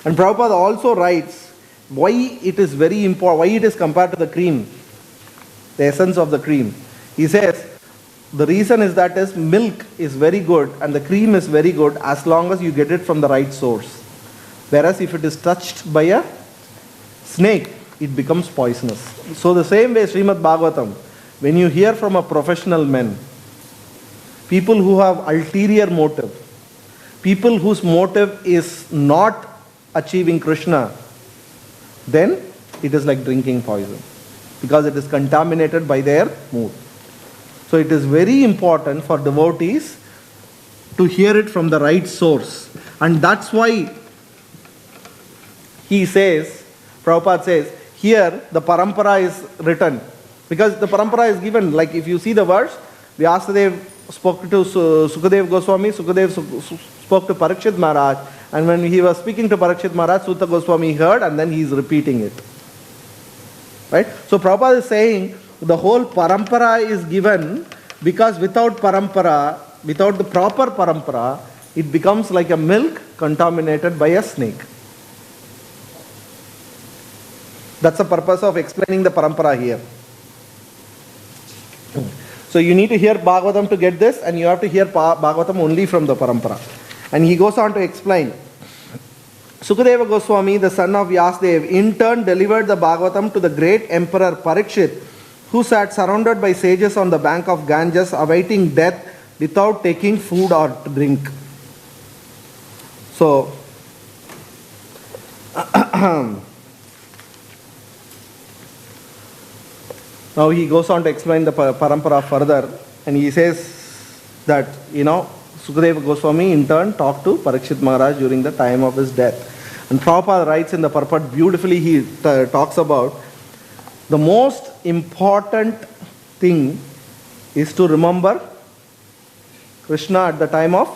Prabhupada also writes why it is very important, why it is compared to the cream, the essence of the cream. He says, the reason is that is milk is very good and the cream is very good as long as you get it from the right source. Whereas if it is touched by a snake, it becomes poisonous. So the same way Srimad Bhagavatam, when you hear from a professional man, people who have ulterior motive, people whose motive is not achieving Krishna, then it is like drinking poison because it is contaminated by their mood. So it is very important for devotees to hear it from the right source. And that's why he says, Prabhupada says, here the parampara is written. Because the parampara is given, like if you see the verse, Vyasadeva spoke to Sukadeva Goswami, Sukadeva spoke to Parikshit Maharaj, and when he was speaking to Parikshit Maharaj, Sutta Goswami heard and then he is repeating it. Right? So Prabhupada is saying, the whole parampara is given because without parampara, without the proper parampara, it becomes like a milk contaminated by a snake. That's the purpose of explaining the parampara here. So you need to hear Bhagavatam to get this, and you have to hear Bhagavatam only from the parampara. And he goes on to explain. Sukadeva Goswami, the son of Vyasadeva, in turn delivered the Bhagavatam to the great emperor Parikshit, who sat surrounded by sages on the bank of Ganges awaiting death without taking food or drink. So, now he goes on to explain the parampara further, and he says that, Sukadeva Goswami in turn talked to Parikshit Maharaj during the time of his death. And Prabhupada writes in the purport beautifully, he talks about the most important thing is to remember Krishna at the time of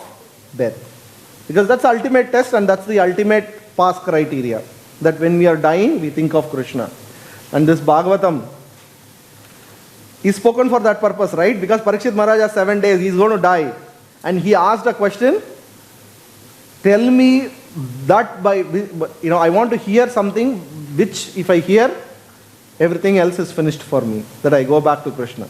death. Because that's the ultimate test and that's the ultimate pass criteria. That when we are dying, we think of Krishna. And this Bhagavatam is spoken for that purpose, right? Because Parikshit Maharaj has 7 days, he is going to die. And he asked a question, tell me that I want to hear something which if I hear, everything else is finished for me, that I go back to Krishna.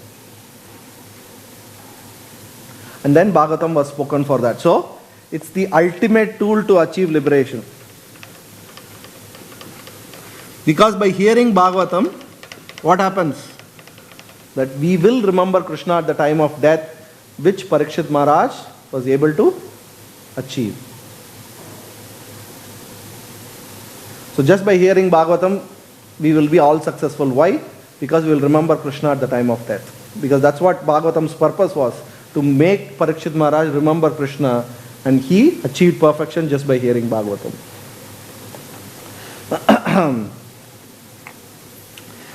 And then Bhagavatam was spoken for that. So, it's the ultimate tool to achieve liberation. Because by hearing Bhagavatam, what happens? That we will remember Krishna at the time of death, which Parikshit Maharaj was able to achieve. So just by hearing Bhagavatam, we will be all successful. Why? Because we will remember Krishna at the time of death. Because that's what Bhagavatam's purpose was, to make Parikshit Maharaj remember Krishna, and he achieved perfection just by hearing Bhagavatam.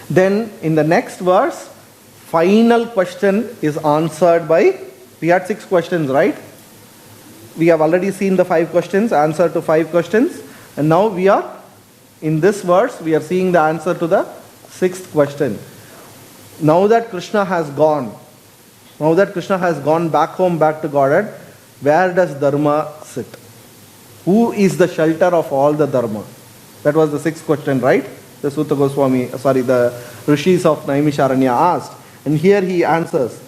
Then in the next verse, final question is answered by, we had 6 questions, right? We have already seen the 5 questions, answer to 5 questions, and now we are, in this verse, we are seeing the answer to the 6th question. Now that Krishna has gone back home, back to Godhead, where does Dharma sit? Who is the shelter of all the Dharma? That was the 6th question, right? The rishis of Naimisharanya asked. And here he answers,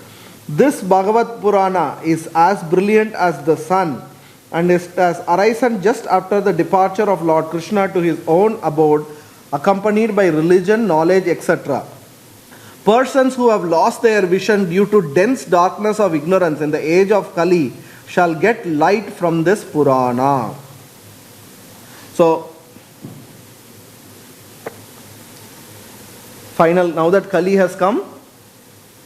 this Bhagavad Purana is as brilliant as the sun and is as arisen just after the departure of Lord Krishna to his own abode, accompanied by religion, knowledge, etc. Persons who have lost their vision due to dense darkness of ignorance in the age of Kali shall get light from this Purana. So, now that Kali has come,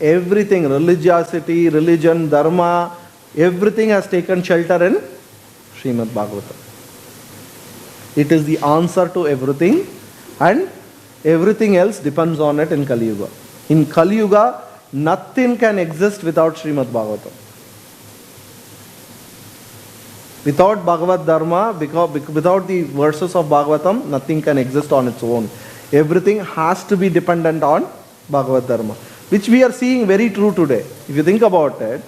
everything, religiosity, religion, dharma, everything has taken shelter in Srimad Bhagavatam. It is the answer to everything, and everything else depends on it in Kali Yuga. In Kali Yuga, nothing can exist without Srimad Bhagavatam. Without Bhagavad Dharma, without the verses of Bhagavatam, nothing can exist on its own. Everything has to be dependent on Bhagavad Dharma, which we are seeing very true today. If you think about it,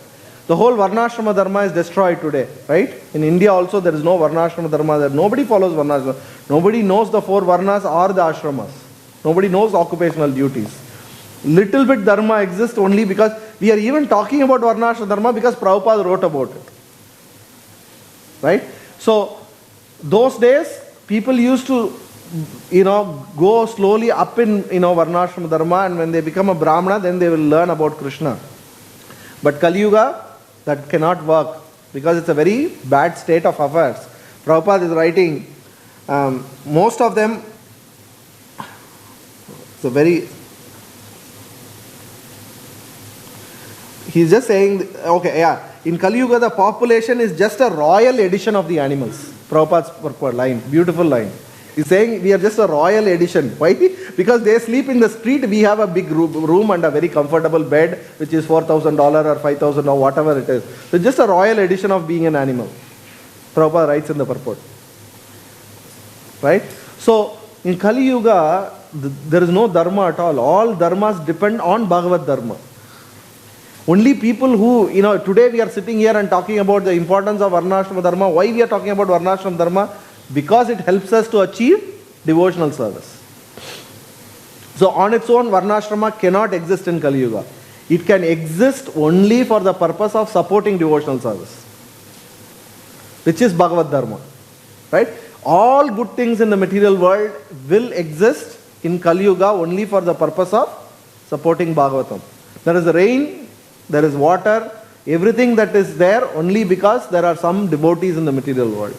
the whole Varnashrama Dharma is destroyed today, right? In India also there is no Varnashrama Dharma there. Nobody follows Varnashrama. Nobody knows the 4 Varnas or the Ashramas. Nobody knows occupational duties. Little bit Dharma exists only because we are even talking about Varnashrama Dharma because Prabhupada wrote about it. Right? So, those days, people used to, go slowly up in, Varnashrama Dharma, and when they become a Brahmana, then they will learn about Krishna. But Kali Yuga, that cannot work because it's a very bad state of affairs. Prabhupada is writing, most of them, he's just saying, in Kali Yuga the population is just a royal edition of the animals. Prabhupada's line, beautiful line. He's saying we are just a royal edition. Why? Because they sleep in the street, we have a big room and a very comfortable bed, which is $4,000 or $5,000 or whatever it is. So just a royal edition of being an animal. Prabhupada writes in the purport. Right? So, in Kali Yuga, there is no dharma at all. All dharmas depend on Bhagavad Dharma. Only people who, today we are sitting here and talking about the importance of Varnashrama Dharma. Why we are talking about Varnashrama Dharma? Because it helps us to achieve devotional service. So on its own, Varnashrama cannot exist in Kali Yuga. It can exist only for the purpose of supporting devotional service, which is Bhagavad Dharma. Right? All good things in the material world will exist in Kali Yuga only for the purpose of supporting Bhagavatam. There is rain, there is water, everything that is there only because there are some devotees in the material world.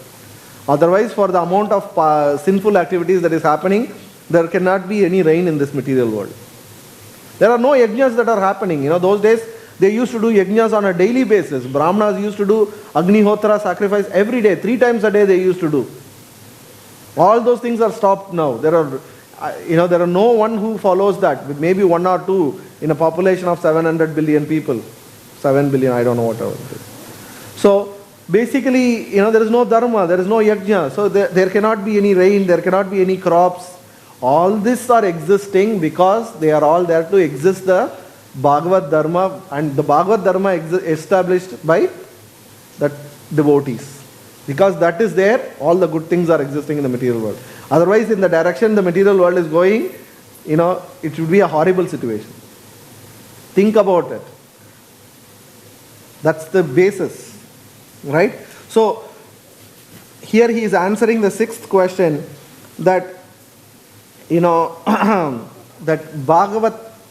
Otherwise, for the amount of sinful activities that is happening, there cannot be any rain in this material world. There are no yajnas that are happening. Those days, they used to do yajnas on a daily basis. Brahmanas used to do Agnihotra sacrifice every day. 3 times a day they used to do. All those things are stopped now. There are no one who follows that. Maybe 1 or 2 in a population of 700 billion people. 7 billion, I don't know whatever it is. So, basically, there is no dharma, there is no yajna. So, there cannot be any rain, there cannot be any crops. All these are existing because they are all there to exist the Bhagavad Dharma, and the Bhagavad Dharma established by the devotees. Because that is there, all the good things are existing in the material world. Otherwise, in the direction the material world is going, it should be a horrible situation. Think about it. That's the basis. Right? So, here he is answering the 6th question that, that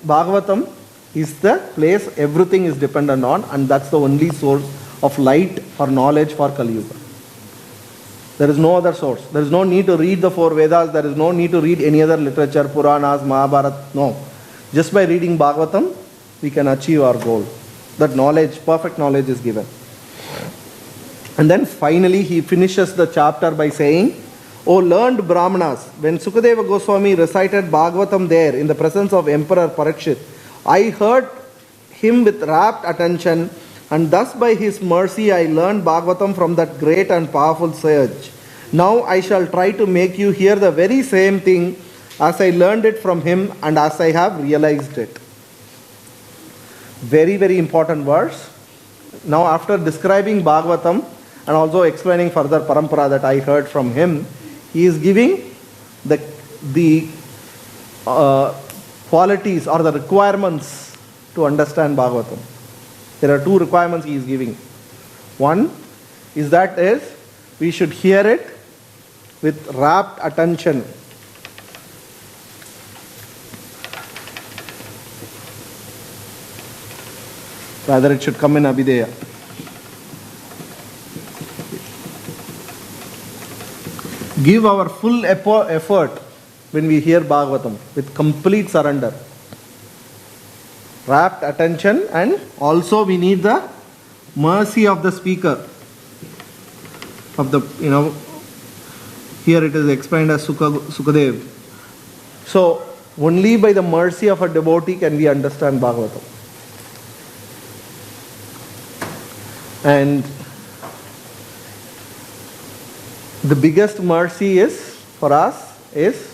Bhagavatam is the place everything is dependent on, and that's the only source of light or knowledge for Kali Yuga. There is no other source. There is no need to read the 4 Vedas. There is no need to read any other literature, Puranas, Mahabharata. No. Just by reading Bhagavatam, we can achieve our goal. That knowledge, perfect knowledge is given. And then finally he finishes the chapter by saying, O learned Brahmanas, when Sukadeva Goswami recited Bhagavatam there in the presence of Emperor Parikshit, I heard him with rapt attention, and thus by his mercy I learned Bhagavatam from that great and powerful sage. Now I shall try to make you hear the very same thing as I learned it from him and as I have realized it. Very, very important verse. Now after describing Bhagavatam and also explaining further parampara that I heard from him, he is giving the qualities or the requirements to understand Bhagavatam. There are 2 requirements he is giving. One is that we should hear it with rapt attention. Rather, it should come in Abhideya. Give our full effort when we hear Bhagavatam with complete surrender. Rapt attention, and also we need the mercy of the speaker. Of the, here it is explained as Sukadev. So, only by the mercy of a devotee can we understand Bhagavatam. And the biggest mercy is, for us, is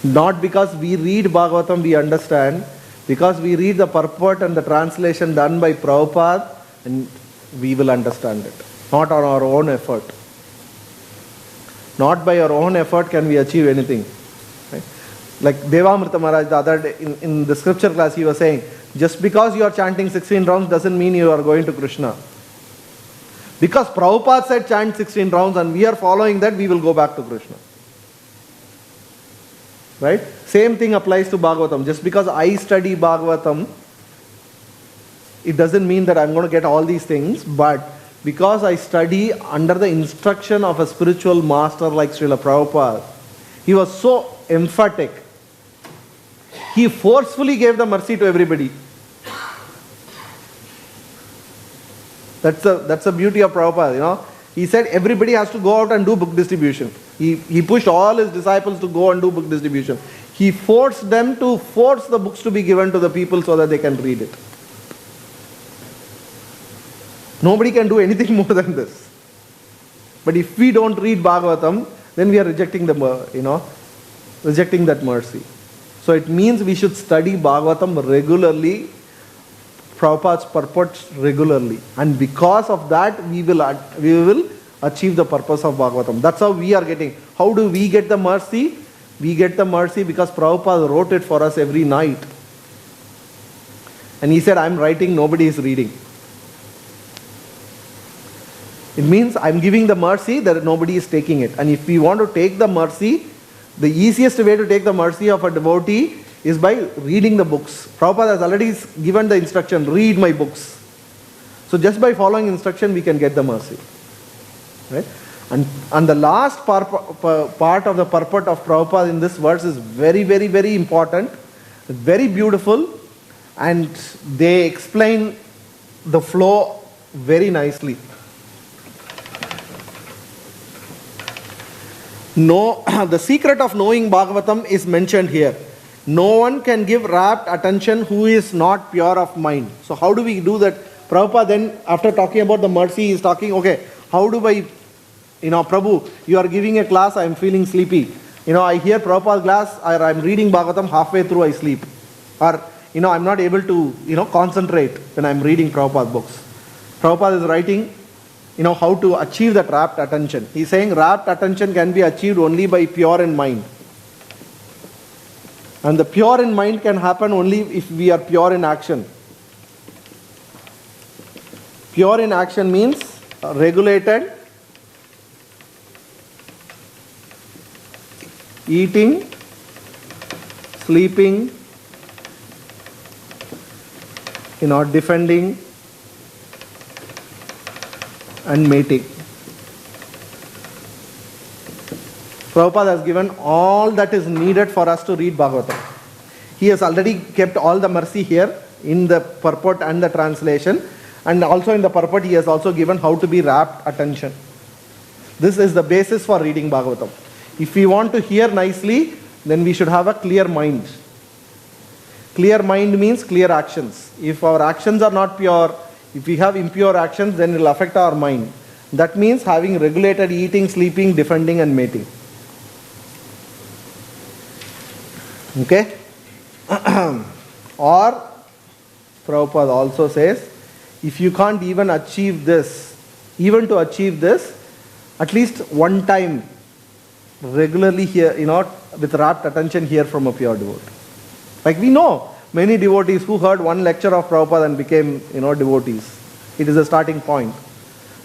not because we read Bhagavatam we understand, because we read the purport and the translation done by Prabhupada, and we will understand it. Not on our own effort. Not by our own effort can we achieve anything. Right? Like Devamrita Maharaj the other day in the scripture class, he was saying, just because you are chanting 16 rounds doesn't mean you are going to Krishna. Because Prabhupada said chant 16 rounds and we are following that, we will go back to Krishna. Right? Same thing applies to Bhagavatam. Just because I study Bhagavatam, it doesn't mean that I'm going to get all these things, but because I study under the instruction of a spiritual master like Srila Prabhupada, he was so emphatic. He forcefully gave the mercy to everybody. That's the beauty of Prabhupada, He said everybody has to go out and do book distribution. He pushed all his disciples to go and do book distribution. He forced them to force the books to be given to the people so that they can read it. Nobody can do anything more than this. But if we don't read Bhagavatam, then we are rejecting rejecting that mercy. So it means we should study Bhagavatam regularly, Prabhupada's purports regularly. And because of that, we will achieve the purpose of Bhagavatam. That's how we are getting. How do we get the mercy? We get the mercy because Prabhupada wrote it for us every night. And he said, I'm writing, nobody is reading. It means I'm giving the mercy that nobody is taking it. And if we want to take the mercy, the easiest way to take the mercy of a devotee is by reading the books. Prabhupada has already given the instruction, read my books. So just by following instruction, we can get the mercy. Right? And the last part of the purport of Prabhupada in this verse is very, very, very important, very beautiful, and they explain the flow very nicely. The secret of knowing Bhagavatam is mentioned here. No one can give rapt attention who is not pure of mind. So how do we do that? Prabhupada then, after talking about the mercy, is talking, okay, how do I, Prabhu, you are giving a class, I am feeling sleepy. I hear Prabhupada's class, or I am reading Bhagavatam, halfway through I sleep. Or, I am not able to, concentrate when I am reading Prabhupada's books. Prabhupada is writing, how to achieve that rapt attention. He is saying rapt attention can be achieved only by pure in mind. And the pure in mind can happen only if we are pure in action. Pure in action means regulated, eating, sleeping, defending, and mating. Prabhupada has given all that is needed for us to read Bhagavatam. He has already kept all the mercy here in the purport and the translation, and also in the purport he has also given how to be rapt attention. This is the basis for reading Bhagavatam. If we want to hear nicely, then we should have a clear mind. Clear mind means clear actions. If our actions are not pure, if we have impure actions, then it will affect our mind. That means having regulated eating, sleeping, defending, and mating. Okay? Or, Prabhupada also says, if you can't even achieve this, at least one time, regularly hear, with rapt attention, hear from a pure devotee. Like we know many devotees who heard one lecture of Prabhupada and became, devotees. It is a starting point.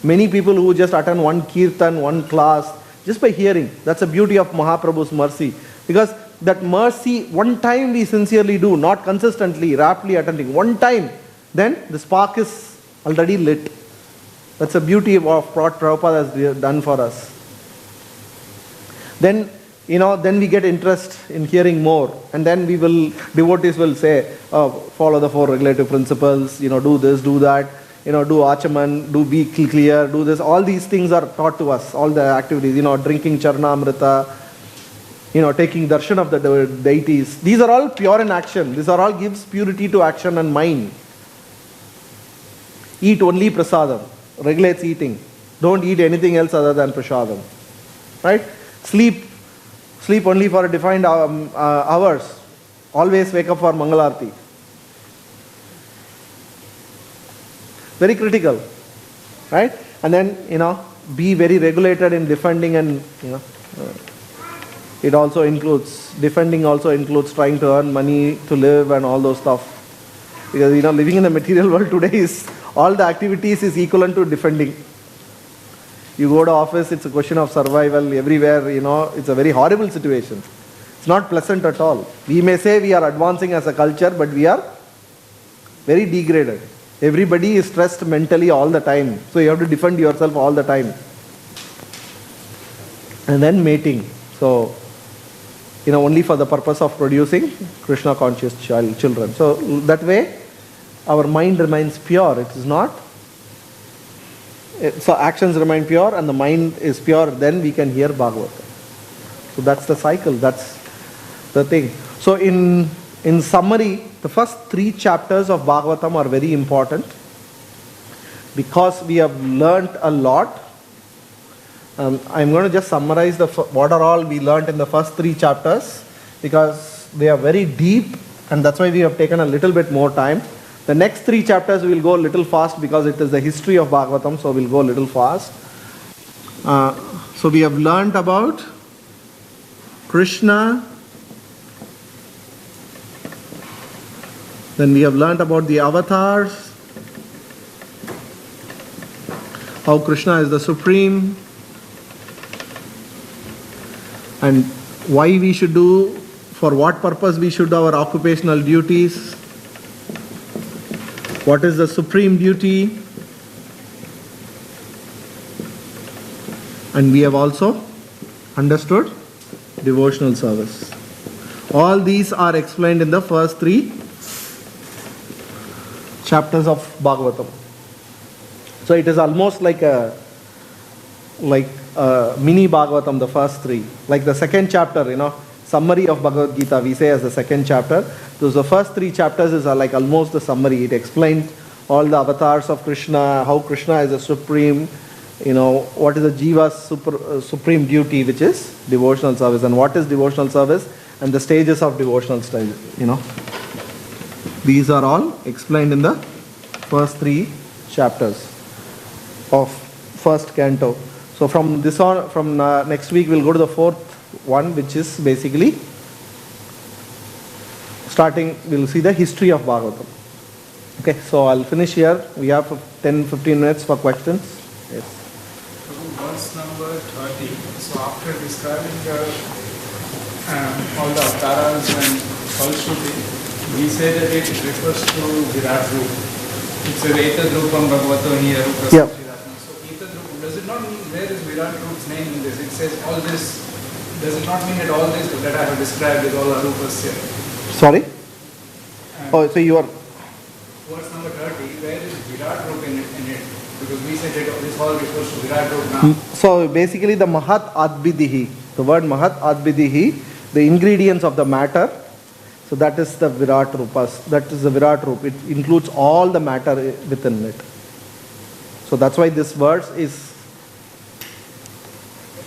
Many people who just attend one kirtan, one class, just by hearing. That's the beauty of Mahaprabhu's mercy. Because that mercy, one time we sincerely do, not consistently, raptly attending. One time, then the spark is already lit. That's the beauty of what Prabhupada has done for us. Then then we get interest in hearing more. And then devotees will say, follow the 4 regulative principles, do this, do that, do achaman, be clear, do this. All these things are taught to us, all the activities, drinking charnamrita, taking darshan of the deities. These are all pure in action. These are all gives purity to action and mind. Eat only prasadam, regulates eating. Don't eat anything else other than prasadam. Right? Sleep only for a defined hours. Always wake up for Mangalarti. Very critical. Right? And then, be very regulated in defending and, it also includes, defending also includes trying to earn money to live and all those stuff. Because, living in the material world today is, all the activities is equivalent to defending. You go to office, it's a question of survival everywhere, it's a very horrible situation. It's not pleasant at all. We may say we are advancing as a culture, but we are very degraded. Everybody is stressed mentally all the time. So you have to defend yourself all the time. And then mating. So, only for the purpose of producing Krishna conscious children. So that way, our mind remains pure. It is not. So actions remain pure and the mind is pure, then we can hear Bhagavatam. So that's the cycle, that's the thing. So in summary, the first 3 chapters of Bhagavatam are very important because we have learnt a lot. I'm going to just summarize what are all we learnt in the first 3 chapters because they are very deep and that's why we have taken a little bit more time. The next 3 chapters we will go a little fast because it is the history of Bhagavatam, so we will go a little fast. So we have learnt about Krishna, then we have learnt about the avatars, how Krishna is the supreme, and why we should do, for what purpose we should do our occupational duties. What is the supreme duty? And we have also understood devotional service. All these are explained in the first 3 chapters of Bhagavatam. So it is almost like a mini Bhagavatam, the first 3. Like the second chapter, summary of Bhagavad Gita, we say as the second chapter. So the first 3 chapters is like almost the summary. It explains all the avatars of Krishna, how Krishna is the supreme, what is the Jiva's supreme duty, which is devotional service, and what is devotional service, and the stages of devotional stage, These are all explained in the first 3 chapters of first canto. So from this on, from next week we'll go to the 4th one, which is basically we'll see the history of Bhagavatam. Okay, so I'll finish here. We have 10-15 minutes for questions. Yes. So verse number 30. So after describing all the avatars and falsity, we say that it refers to Virat Roop. It's a Etad Rupam Bhagavato Hiya Rupa. Yeah. So Etad Rupam, does it not mean, where is Virat Roop's name in this? It says all this, does it not mean that all this that I have described is all Arupas here? Sorry? So you are... Verse number 30, where is Virat Roop in it? Because we said that this all refers to Virat Roop now. So basically the Mahat Advidihi, the word Mahat Advidihi, the ingredients of the matter, so that is the Virat Rupas, that is the Virat Roop. It includes all the matter within it. So that's why this verse is,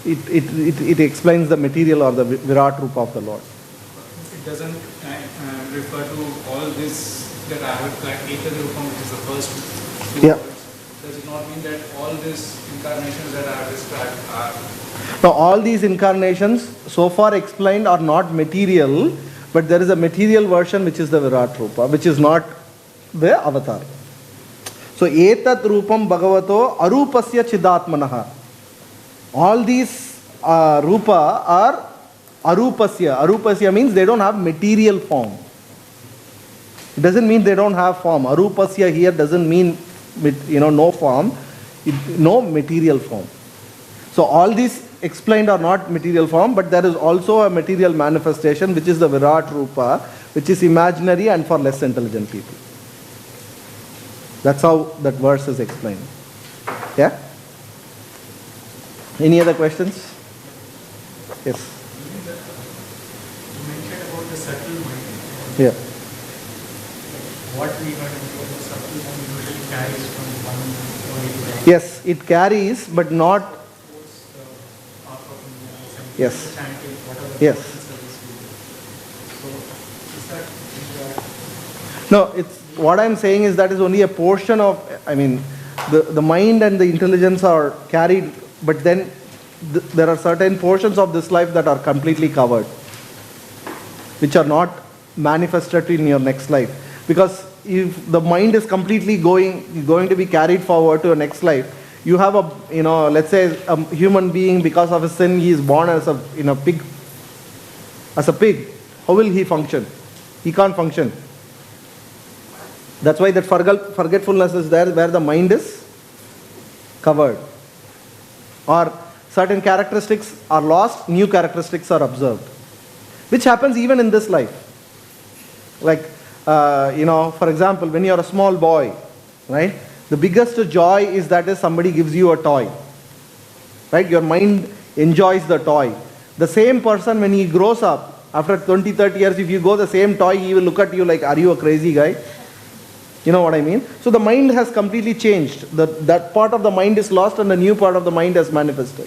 it explains the material or the Virat Roop of the Lord. It doesn't refer to all this that I have, like Etad Rupam, which is the first 2 words. Does it not mean that all these incarnations that I have described are... Now all these incarnations so far explained are not material, but there is a material version which is the Virat Rupa, which is not the avatar. So Etat Rupam Bhagavato Arupasya Chidatmanaha. All these Rupa are Arupasya. Arupasya means they don't have material form. It doesn't mean they don't have form. Arupasya here doesn't mean no form, no material form. So all these explained are not material form, but there is also a material manifestation, which is the Virat Rupa, which is imaginary and for less intelligent people. That's how that verse is explained. Yeah? Any other questions? Yes. You mentioned about the subtle mind. Yeah. What we got about the subtle mind usually carries from one body to the other. Yes, it carries, but not. Yes. Yes. So, is that No, it's what I'm saying is that is only a portion of. I mean, the mind and the intelligence are carried, but then there are certain portions of this life that are completely covered, which are not manifested in your next life. Because if the mind is completely going to be carried forward to a next life, you have a, let's say a human being, because of his sin, he is born as a pig. As a pig, how will he function? He can't function. That's why that forgetfulness is there, where the mind is covered. Or certain characteristics are lost, new characteristics are observed. Which happens even in this life. Like, for example, when you're a small boy, right? The biggest joy is that is somebody gives you a toy. Right? Your mind enjoys the toy. The same person, when he grows up, after 20, 30 years, if you go the same toy, he will look at you like, are you a crazy guy? You know what I mean? So the mind has completely changed. That part of the mind is lost and the new part of the mind has manifested.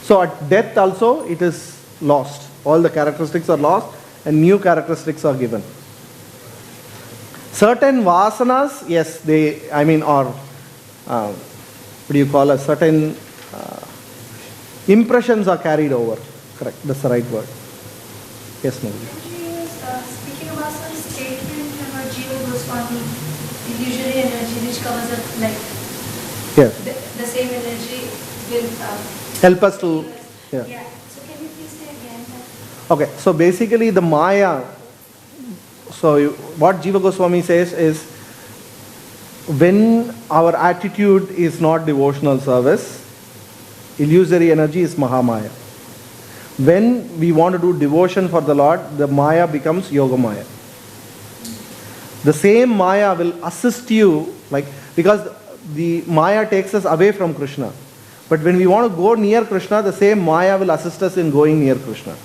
So at death also, it is lost. All the characteristics are lost and new characteristics are given. Certain vasanas, yes, certain impressions are carried over. Correct, that's the right word. Yes, Murali. Speaking about some statement about Jiva Goswami, illusory energy which covers up like the same energy will help us to. Yeah. So can you please say again that? Okay, so basically the Maya, so what Jiva Goswami says is, when our attitude is not devotional service, illusory energy is Mahamaya. When we want to do devotion for the Lord, the Maya becomes Yoga Maya. The same Maya will assist you, because the Maya takes us away from Krishna. But when we want to go near Krishna, the same Maya will assist us in going near Krishna.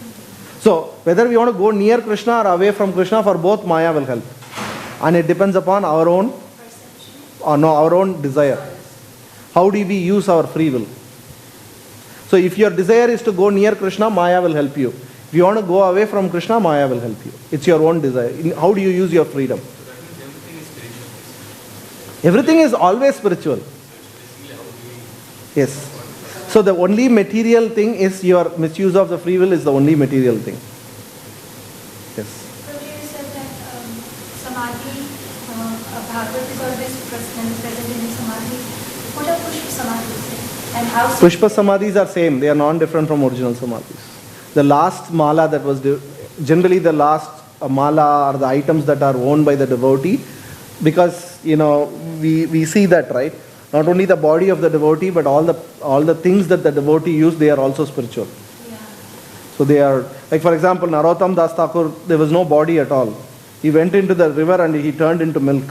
So, whether we want to go near Krishna or away from Krishna, for both Maya will help. And it depends upon our own desire. How do we use our free will? So if your desire is to go near Krishna, Maya will help you. If you want to go away from Krishna, Maya will help you. It's your own desire. How do you use your freedom? Everything is always spiritual. Yes. So the only material thing is your misuse of the free will is the only material thing. Yes. So you said that Samadhi, Bhagavad is always present in Samadhi. What are Pushpa Samadhis? And how Pushpa Samadhis are same. They are non-different from original Samadhis. The last mala that was, generally the last mala are the items that are owned by the devotee, because, we see that, right? Not only the body of the devotee, but all the things that the devotee use, they are also spiritual. Yeah. So they are, like for example, Narottam Das Thakur, there was no body at all. He went into the river and he turned into milk.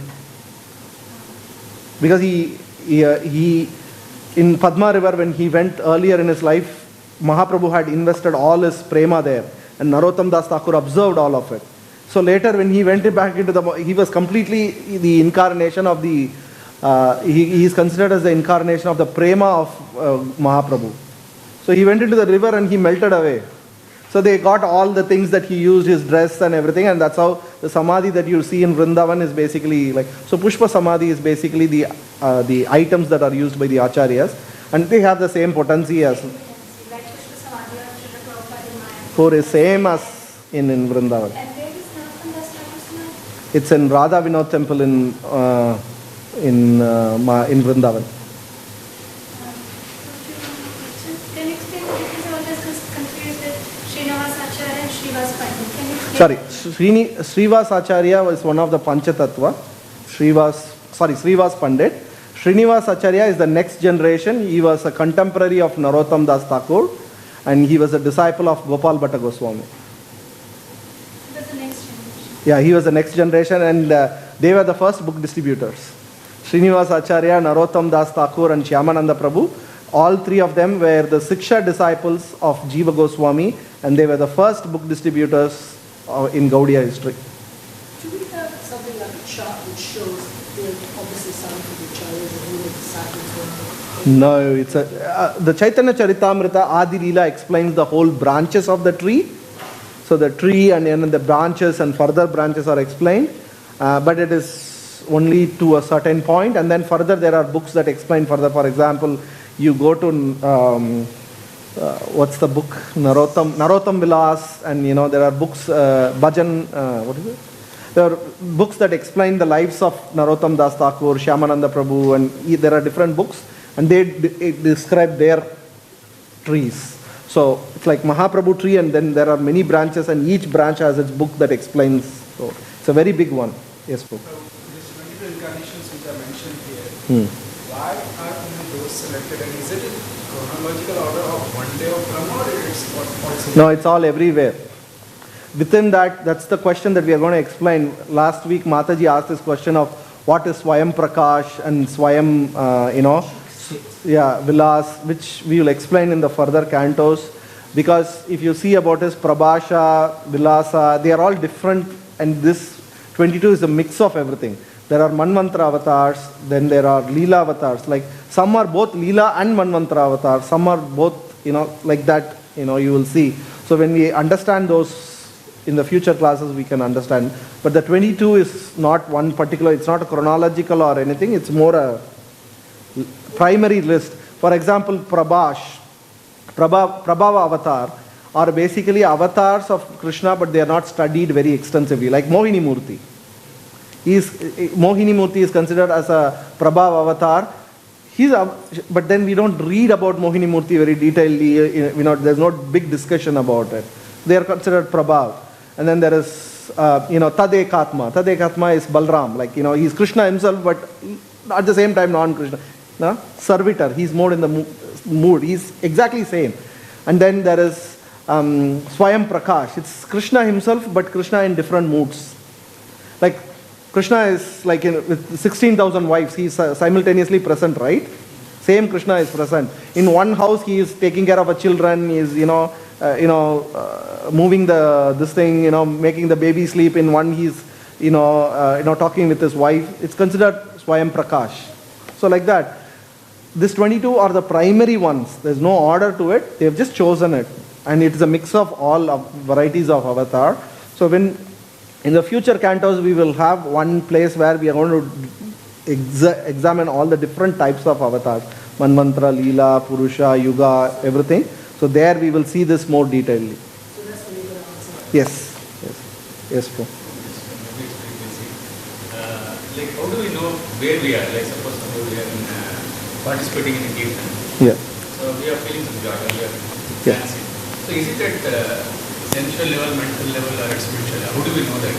Because he in Padma river, when he went earlier in his life, Mahaprabhu had invested all his prema there. And Narottam Das Thakur observed all of it. So later when he went back into he was completely the incarnation of the, he is considered as the incarnation of the prema of Mahaprabhu. So he went into the river and he melted away. So they got all the things that he used, his dress and everything, and that's how the Samadhi that you see in Vrindavan is basically like, so Pushpa Samadhi is basically the items that are used by the Acharyas, and they have the same potency as, for is same as in Vrindavan. And where is Narottam Das Thakur's now? It's in Radha Vinod temple in Vrindavan. Can you explain the difference? I was just confused that Srinivas Acharya and Srivas Pandit. Can you explain? Sorry, Srivas Acharya was one of the Panchatattva. Srivas Pandit. Srinivas Acharya is the next generation. He was a contemporary of Narottam Das Thakur, and he was a disciple of Gopal Bhatta Goswami. He was the next generation. Yeah, he was the next generation, and they were the first book distributors. Srinivas Acharya, Narottam Das Thakur, and Shyamananda Prabhu, all three of them were the Siksha disciples of Jiva Goswami, and they were the first book distributors in Gaudiya history. Do we have something like a chart which shows obviously some of the acharyas and who the disciples were? No, it's the Chaitanya Charitamrita Adi Leela explains the whole branches of the tree. So the tree and then the branches and further branches are explained, but it is only to a certain point, and then further there are books that explain further. For example, you go to what's the book, Narottam Vilas, and there are books, Bhajan, what is it? There are books that explain the lives of Narottam Das Thakur, Shyamananda Prabhu, and there are different books, and they describe their trees. So it's like Mahaprabhu tree, and then there are many branches, and each branch has its book that explains. So it's a very big one. Yes, Prabhu. So these 22 incarnations which are mentioned here, why are only those selected, and is it in chronological order of one day of Brahma, or it's what? No, it's all everywhere. Within that, that's the question that we are going to explain. Last week, Mataji asked this question of what is Swayam Prakash and Swayam, Vilas, which we will explain in the further cantos. Because if you see about his Prabhasha, Vilasa, they are all different, and this 22 is a mix of everything. There are Manvantra avatars, then there are Leela avatars. Like some are both Leela and Manvantra avatars, some are both, like that, you will see. So when we understand those in the future classes, we can understand. But the 22 is not one particular, it's not a chronological or anything, it's more a primary list. For example, Prabhava avatar are basically avatars of Krishna, but they are not studied very extensively, like Mohini Murti. Mohini Murti is considered as a Prabhava avatar. But then we don't read about Mohini Murti very detailedly, there's no big discussion about it. They are considered Prabhav. And then there is, Tadekatma. Tadekatma is Balram, like, he's Krishna himself, but at the same time non-Krishna. No? Servitor, he's more in the mood, he's exactly same. And then there is Swayam Prakash, it's Krishna himself, but Krishna in different moods. Like, Krishna is like with 16,000 wives, he is simultaneously present, right? Same Krishna is present. In one house, he is taking care of a children, he is, moving this thing, making the baby sleep. In one, he's, talking with his wife. It's considered Swayam Prakash. So like that. These 22 are the primary ones. There's no order to it. They've just chosen it. And it is a mix of all varieties of avatar. So when in the future cantos, we will have one place where we are going to examine all the different types of avatars. Manvantra, Leela, Purusha, Yuga, everything. So there we will see this more detailedly. So that's what you're going to answer. Yes, Pro. Like, how do we know where we are? Like, suppose we are participating in a kirtan. Yeah. So we are feeling some joy, we are Yeah. dancing. So is it at sensual level, mental level, or spiritual level? How do we know that?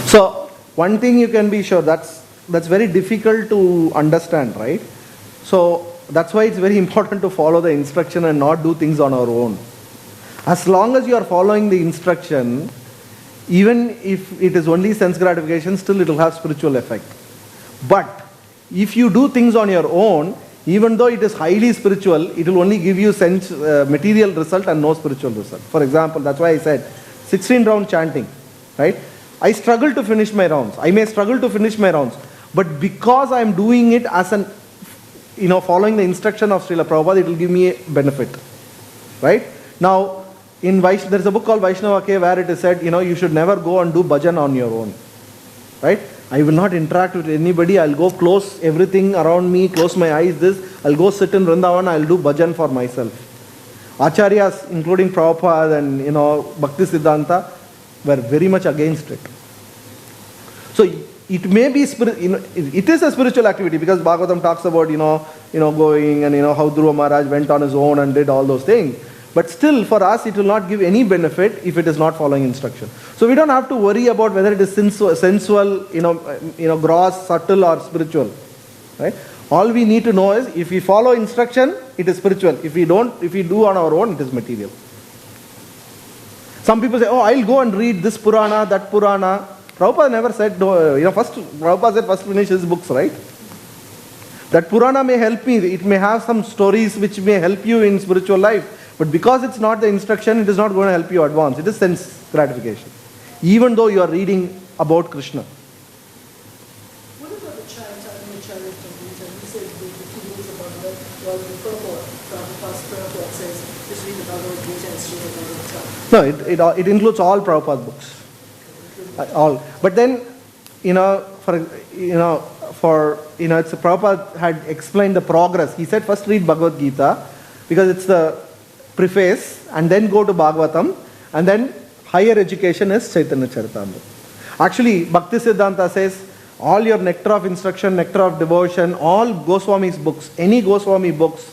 So one thing you can be sure, that's very difficult to understand, right? So that's why it's very important to follow the instruction and not do things on our own. As long as you are following the instruction, even if it is only sense gratification, still it will have spiritual effect. But if you do things on your own, even though it is highly spiritual, it will only give you sense material result and no spiritual result. For example, that's why I said 16 round chanting, right? I struggle to finish my rounds. I may struggle to finish my rounds, but because I am doing it as an, following the instruction of Srila Prabhupada, it will give me a benefit, right? Now, in there is a book called Vaishnava K where it is said, you should never go and do bhajan on your own, right? I will not interact with anybody. I'll go close everything around me, close my eyes, I'll go sit in Vrindavan, I'll do bhajan for myself. Acharyas, including Prabhupada and, Bhakti Siddhanta, were very much against it. So it may be, it is a spiritual activity because Bhagavatam talks about, going and, how Dhruva Maharaj went on his own and did all those things. But still, for us, it will not give any benefit if it is not following instruction. So we don't have to worry about whether it is sensual, gross, subtle, or spiritual. Right? All we need to know is if we follow instruction, it is spiritual. If we do on our own, it is material. Some people say, oh, I'll go and read this Purana, that Purana. Prabhupada never said, Prabhupada said first finish his books, right? That Purana may help me. It may have some stories which may help you in spiritual life. But because it's not the instruction, it is not going to help you advance. It is sense gratification. Even though you are reading about Krishna. What about the Chaitanya Charitamrita? He says the feelings about the purport. Prabhupada's purport says, just read the Bhagavad Gita and Srimad Bhagavatam. No, it includes all Prabhupada's books. All. But then, Prabhupada had explained the progress. He said first read Bhagavad Gita because it's the preface, and then go to Bhagavatam, and then higher education is Chaitanya Charitamrita. Actually, Bhakti Siddhanta says all your nectar of instruction, nectar of devotion, all Goswami's books, any Goswami books,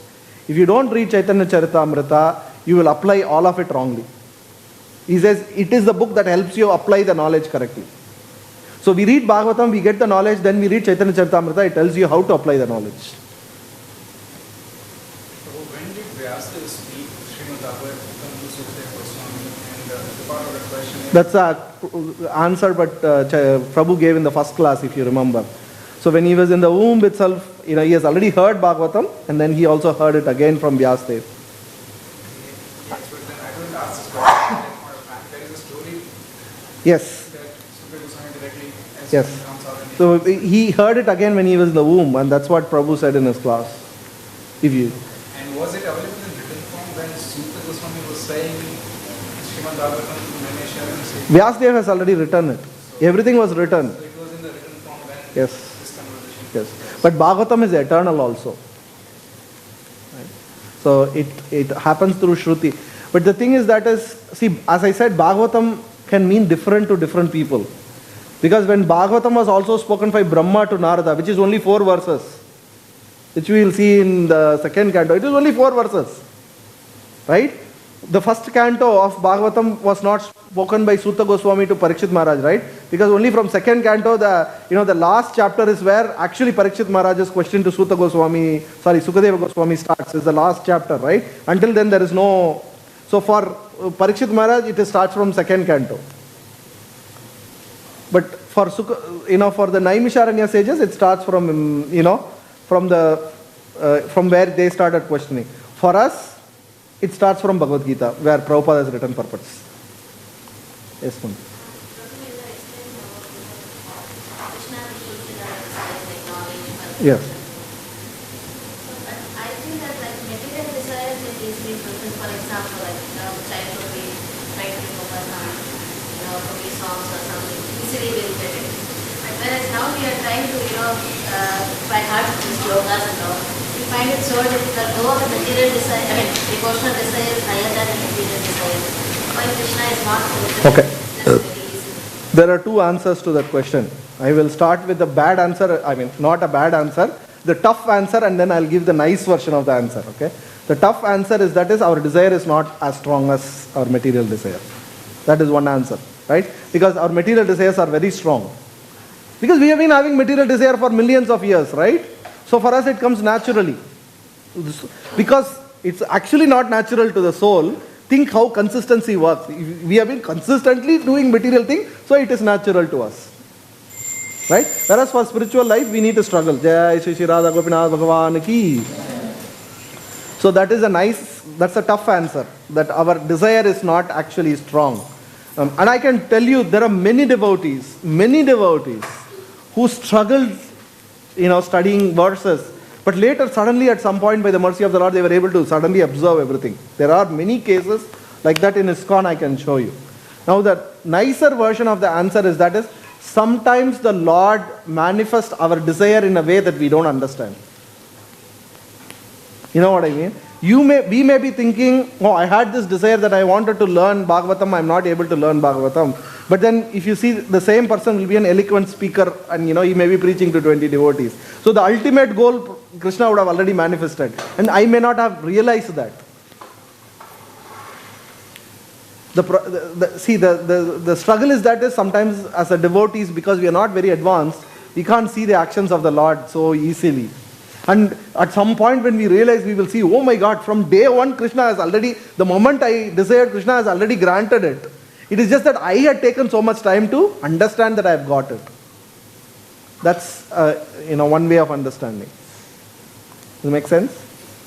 if you don't read Chaitanya Charitamrita, you will apply all of it wrongly. He says it is the book that helps you apply the knowledge correctly. So we read Bhagavatam, we get the knowledge, then we read Chaitanya Charitamrita, it tells you how to apply the knowledge. So when did Vyasa speak Srimad Bhagavatam to Sukadeva Goswami? And the part of the question is... That's the answer, but Prabhu gave in the first class, if you remember. So when he was in the womb itself, he has already heard Bhagavatam, and then he also heard it again from Vyasadeva. Yes, but then I couldn't ask this question. There is a story Yes. that Sukadeva Goswami directly as Yes. comes out and So he heard it again when he was in the womb, and that's what Prabhu said in his class. And was it available in written form when Sukadeva Goswami was saying Srimad Bhagavatam to Naneshwar and saying... Vyasadeva has already written it. Everything was written. So it was in the written form when Yes. this conversation... Yes. But Bhagavatam is eternal also. Right? So it happens through Shruti. But the thing is as I said, Bhagavatam can mean different to different people. Because when Bhagavatam was also spoken by Brahma to Narada, which is only 4 verses, which we will see in the second canto, it is only 4 verses. Right? The first canto of Bhagavatam was not spoken by Sutta Goswami to Parikshit Maharaj, right? Because only from second canto, the last chapter is where actually Parikshit Maharaj's question to Sukadeva Goswami starts, is the last chapter, right? Until then there is no... So for Parikshit Maharaj, it starts from second canto. But for the Naimisharanya sages, it starts from from where they started questioning. For us, it starts from Bhagavad Gita, where Prabhupada has written purports. Yes, ma'am. Yes. I think that material desires can easily fulfill. For example, child would be trying to focus on, cookie songs or something. Easily we'll get it. But whereas now we are trying to, try hard to do yogas and all, we find it so difficult. Though the material desire, devotional desire is higher than the material desire. Why Krishna is not fulfilled? Okay. That's very easy. There are 2 answers to that question. I will start with the bad answer, not a bad answer, the tough answer, and then I'll give the nice version of the answer, okay? The tough answer is our desire is not as strong as our material desire. That is one answer, right? Because our material desires are very strong. Because we have been having material desire for millions of years, right? So for us it comes naturally. Because it's actually not natural to the soul. Think how consistency works. We have been consistently doing material thing, so it is natural to us. Right? Whereas for spiritual life, we need to struggle. Jai Shri Shri Radha Gopinath Bhagavan ki. So that's a tough answer. That our desire is not actually strong. And I can tell you, there are many devotees who struggled, studying verses. But later, suddenly at some point, by the mercy of the Lord, they were able to suddenly observe everything. There are many cases like that in ISKCON I can show you. Now the nicer version of the answer is sometimes the Lord manifests our desire in a way that we don't understand. You know what I mean? We may be thinking, I had this desire that I wanted to learn Bhagavatam, I'm not able to learn Bhagavatam. But then if you see, the same person will be an eloquent speaker and he may be preaching to 20 devotees. So the ultimate goal, Krishna would have already manifested. And I may not have realized that. The struggle is sometimes as a devotees, because we are not very advanced, we can't see the actions of the Lord so easily. And at some point when we realize, we will see, oh my God, from day one Krishna has already, the moment I desired, Krishna has already granted it. It is just that I had taken so much time to understand that I have got it. That's one way of understanding. Does it make sense?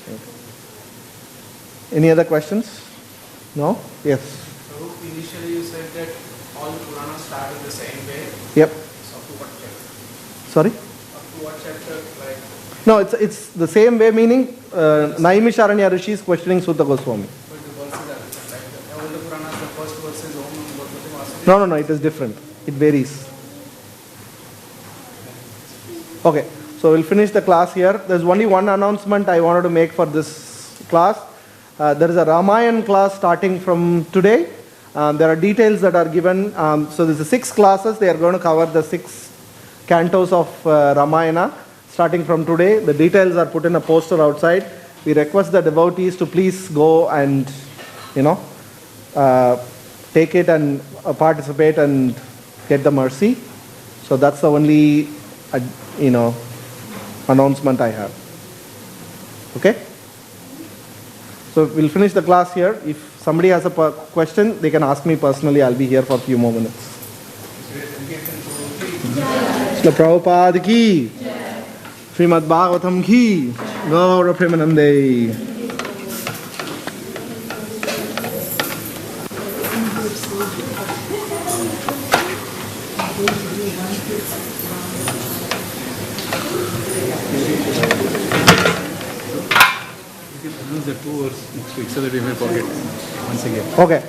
Okay. Any other questions? No? Yes. So initially you said that all Puranas started the same way. Yep. So up to what chapter? Sorry? Up to what chapter? Like, no, it's the same way, meaning Naimisharanya Rishi is questioning Sutta Goswami. but the verses are different. Like all the Puranas, the first verse is Om Namo Bhagavate Vasudevaya. No, it is different. It varies. Okay, so we'll finish the class here. There's only one announcement I wanted to make for this class. There is a Ramayana class starting from today. There are details that are given. So there's 6 classes. They are going to cover the 6 cantos of Ramayana starting from today. The details are put in a poster outside. We request the devotees to please go and, take it and participate and get the mercy. So that's the only, announcement I have. Okay? So we'll finish the class here. If somebody has a question, they can ask me personally. I'll be here for a few more minutes. Srila Prabhupada ki, Srimad Bhagvatam ki, Gaura Premanande. The 2 hours next week so that we may forget once again. Okay.